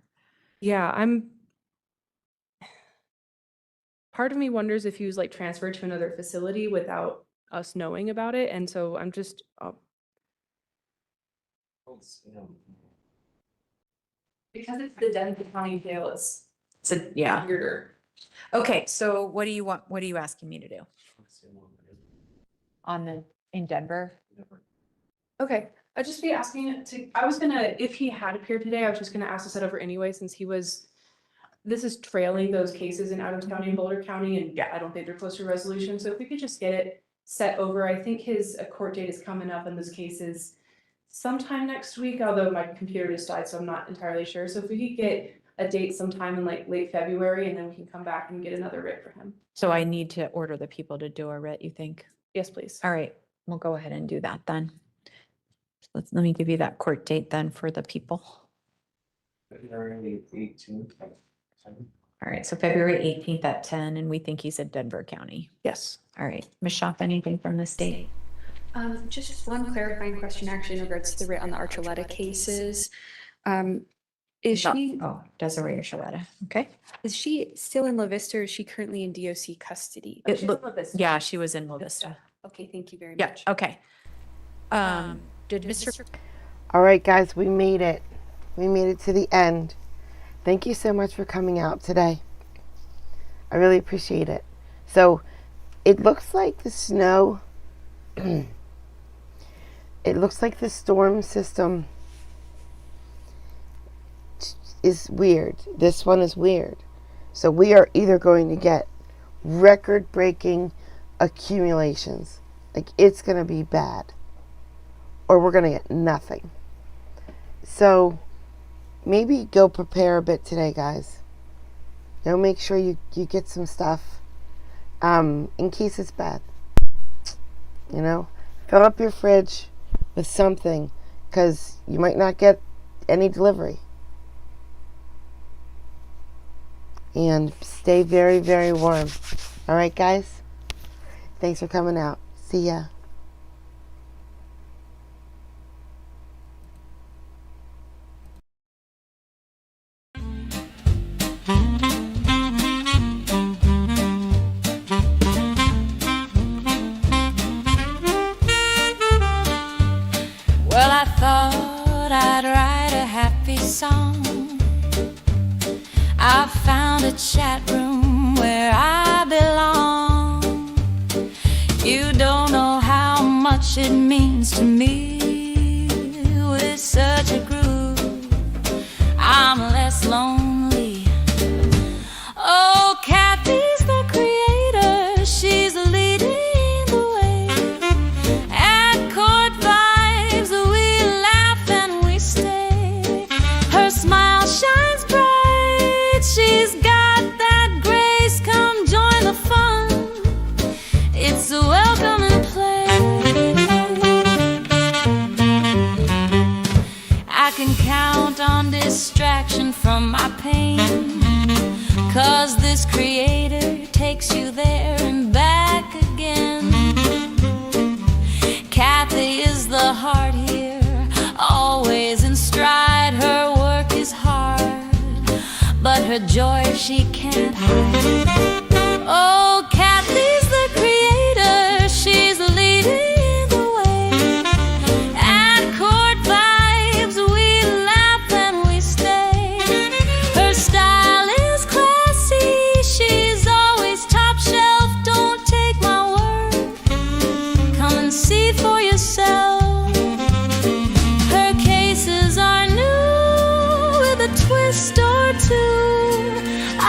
Yeah, part of me wonders if he was like transferred to another facility without us knowing about it. And so I'm just, because it's the Denver County Jail, it's Yeah. weirder. Okay, so what do you want, what are you asking me to do? In Denver? Okay, I'd just be asking I was gonna, if he had appeared today, I was just gonna ask to set over anyway, since this is trailing those cases in Adams County and Boulder County, and I don't think they're close to resolution, so if we could just get it set over, I think his court date is coming up in those cases sometime next week, although my computer just died, so I'm not entirely sure, so if we could get a date sometime in like late February, and then we can come back and get another writ for him. So I need to order the people to do a writ, you think? Yes, please. All right, we'll go ahead and do that then. Let me give you that court date then for the people. February 18th. All right, so February 18th at 10, and we think he's in Denver County. Yes. All right, Ms. Schaaf, anything from the state? Just one clarifying question actually in regards to the writ on the Archuleta cases. Is she? Oh, Desiree Archuleta, okay. Is she still in La Vista or is she currently in DOC custody? Yeah, she was in La Vista. Okay, thank you very Yeah, much. okay. Did Mr. All right, guys, we made it. We made it to the end. Thank you so much for coming out today. I really appreciate it. So it looks like the snow, it looks like the storm system is weird. This one is weird. So we are either going to get record-breaking accumulations, like it's going to be bad, or we're going to get nothing. So maybe go prepare a bit today, guys. Make sure you get some stuff in case it's bad. Fill up your fridge with something because you might not get any delivery. And stay very, very warm. All right, guys? Thanks for coming out. See ya. Well, I thought I'd write a happy song. I found a chat room where I belong. You don't know how much it means to me. With such a groove, I'm less lonely. Oh, Kathy's the creator, she's leading the way. At court vibes, we laugh and we stay. Her smile shines bright, she's got that grace. Come join the fun, it's a welcoming place. I can count on distraction from my pain, 'cause this creator takes you there and back again. Kathy is the heart here, always in stride. Her work is hard, but her joy she can't hide. Oh, Kathy's the creator, she's leading the way. At court vibes, we laugh and we stay. Her style is classy, she's always top shelf. Don't take my word, come and see for yourself. Her cases are new with a twist or two.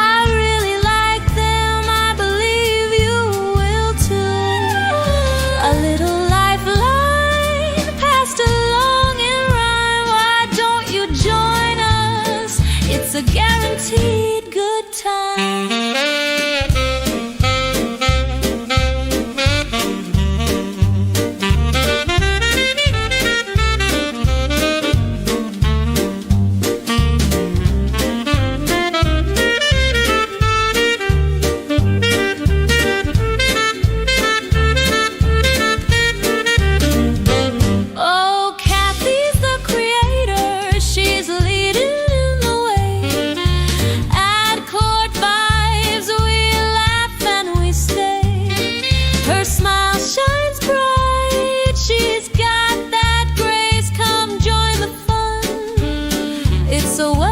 I really like them, I believe you will too. A little lifeline passed along in rhyme. Why don't you join us? It's a guaranteed good time. Oh, Kathy's the creator, she's leading the way. At court vibes, So